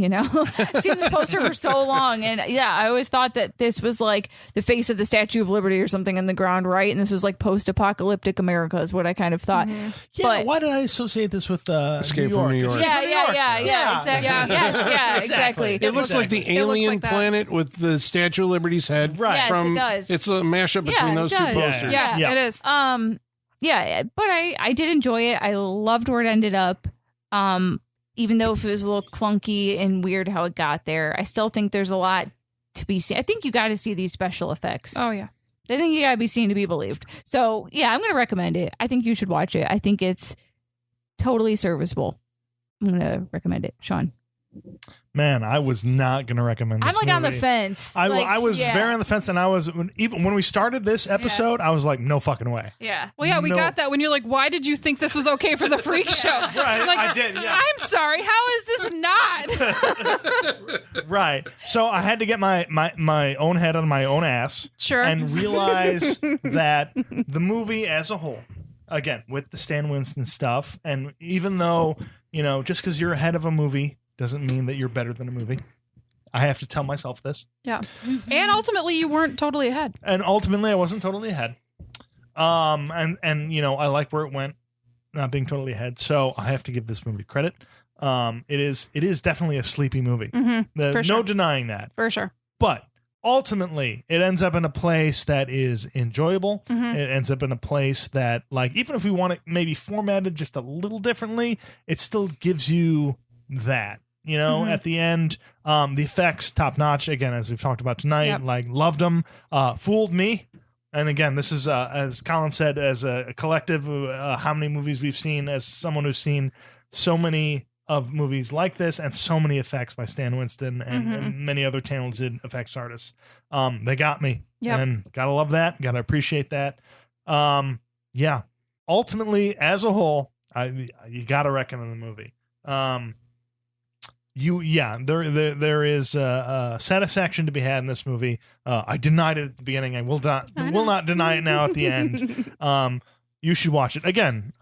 Seen this poster for so long, and I always thought that this was like the face of the Statue of Liberty or something in the ground, right? And this was like post-apocalyptic America is what I kind of thought. Yeah, but why did I associate this with Escape from New York? Yeah, exactly. Yes, exactly. It looks like the alien planet with the Statue of Liberty's head. Right. Yes, it does. It's a mashup between those two posters. Yeah, it is. But I did enjoy it. I loved where it ended up. Even though if it was a little clunky and weird how it got there, I still think there's a lot to be seen. I think you got to see these special effects. Oh, yeah. I think you got to be seen to be believed. So, I'm going to recommend it. I think you should watch it. I think it's totally serviceable. I'm going to recommend it. Sean. Man, I was not going to recommend this I'm like movie. on the fence. I was very on the fence, and I was even when we started this episode, I was like, no fucking way. Yeah. Well, we got that when you're like, why did you think this was okay for the freak show? Right, like, I did. Yeah. I'm sorry. How is this not? Right. So I had to get my own head on my own ass, and realize that the movie as a whole, again with the Stan Winston stuff, and even though just because you're ahead of a movie doesn't mean that you're better than a movie. I have to tell myself this. Yeah. And ultimately you weren't totally ahead. And ultimately I wasn't totally ahead. And I like where it went, not being totally ahead. So I have to give this movie credit. It is definitely a sleepy movie. No denying that. For sure. But ultimately it ends up in a place that is enjoyable. It ends up in a place that, like, even if we want it maybe formatted just a little differently, it still gives you that. At the end, the effects top notch. Again, as we've talked about tonight, like, loved them. Fooled me. And again, this is as Colin said, as a collective, how many movies we've seen. As someone who's seen so many of movies like this, and so many effects by Stan Winston and many other talented effects artists, they got me. And gotta love that. Gotta appreciate that. Ultimately, as a whole, you gotta recommend the movie. There is satisfaction to be had in this movie. I denied it at the beginning. I will not deny it now at the end. You should watch it. Again,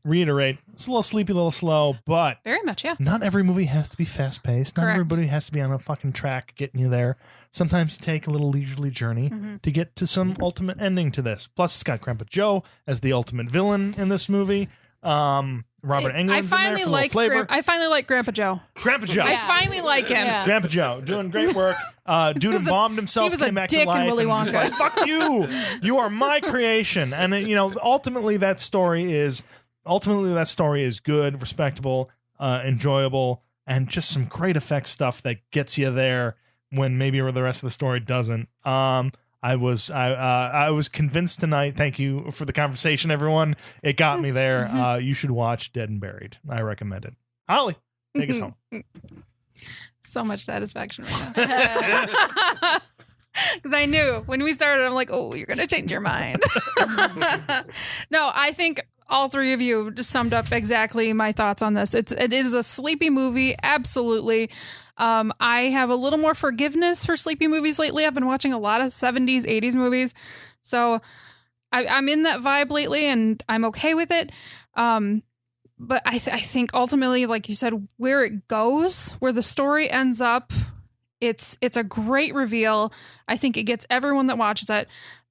reiterate, it's a little sleepy, a little slow, but very much, not every movie has to be fast paced. Not everybody has to be on a fucking track getting you there. Sometimes you take a little leisurely journey to get to some ultimate ending to this. Plus, it's got Grandpa Joe as the ultimate villain in this movie. Robert Englund's in there for a little flavor. I finally like Grandpa Joe. Grandpa Joe. I finally like him. Yeah. Grandpa Joe doing great work. Dude embalmed himself, he was a came back to dick in life, Willy and was just Wonka. like, "Fuck you! You are my creation." And ultimately that story is good, respectable, enjoyable, and just some great effect stuff that gets you there when maybe the rest of the story doesn't. I was convinced tonight. Thank you for the conversation, everyone. It got me there. You should watch Dead and Buried. I recommend it. Holly, take us home. So much satisfaction right now. Because I knew when we started, I'm like, oh, you're going to change your mind. No, I think all three of you just summed up exactly my thoughts on this. It is a sleepy movie. Absolutely. I have a little more forgiveness for sleepy movies lately. I've been watching a lot of 70s, 80s movies. So I'm in that vibe lately and I'm okay with it. But I think ultimately, like you said, where it goes, where the story ends up, it's a great reveal. I think it gets everyone that watches it.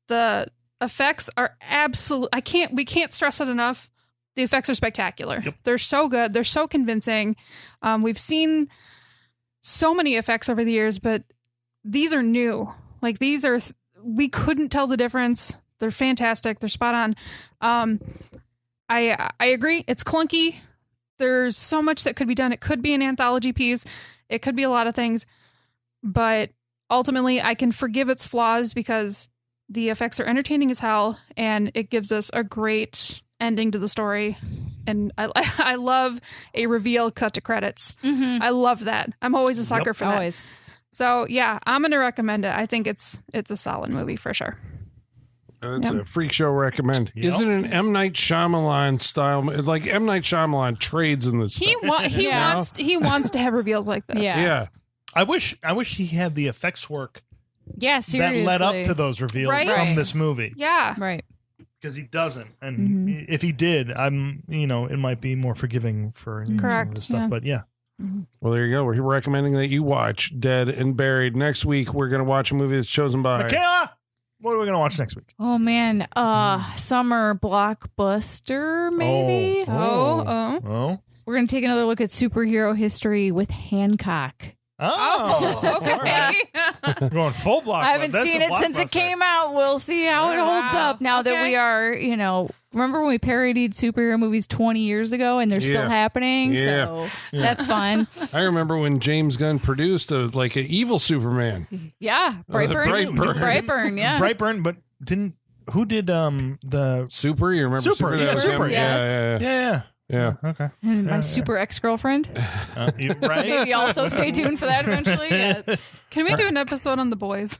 The effects are we can't stress it enough. The effects are spectacular. Yep. They're so good. They're so convincing. We've seen so many effects over the years, but these are new. Like we couldn't tell the difference. They're fantastic. They're spot on. I agree. It's clunky. There's so much that could be done. It could be an anthology piece. It could be a lot of things, but ultimately I can forgive its flaws because the effects are entertaining as hell and it gives us a great ending to the story. And I love a reveal cut to credits. Mm-hmm. I love that. I'm always a sucker for that. Always. So yeah, I'm going to recommend it. I think it's a solid movie for sure. It's a freak show recommend. Yep. Is it an M. Night Shyamalan style? Like M. Night Shyamalan trades in this. He wants to have reveals like this. Yeah. I wish he had the effects work Yeah, seriously. that led up to those reveals Right? from this movie. Yeah. Right. Because he doesn't, and if he did, it might be more forgiving for some of this stuff. Yeah. But yeah, Well, there you go. We're recommending that you watch Dead and Buried. Next week, we're going to watch a movie that's chosen by Michaela, what are we going to watch next week? Oh man, summer blockbuster maybe. Oh. We're gonna take another look at superhero history with Hancock. Oh, okay. All right. We're going full block. I haven't seen it since it came out. We'll see how it holds up now that we are, remember when we parodied superhero movies 20 years ago and they're still happening? Yeah. So that's fun. I remember when James Gunn produced an evil Superman. Yeah. Brightburn. Brightburn, yeah. Brightburn, but who did the Super? You remember Super? That was Super, him? yes. Yeah. Okay. And my super ex-girlfriend. Right. Maybe also stay tuned for that eventually. Yes. Can we do an episode on The Boys?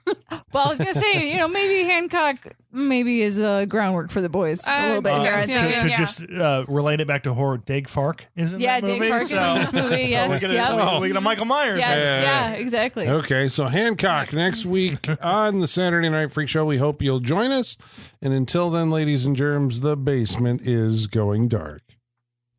Well, I was going to say, maybe Hancock is groundwork for The Boys a little bit here. To just relate it back to horror, Dag Fark is in that movie. Dag Fark is in this movie, yes. We get a Michael Myers. Yes, exactly. Okay, so Hancock next week on the Saturday Night Freak Show. We hope you'll join us. And until then, ladies and germs, the basement is going dark.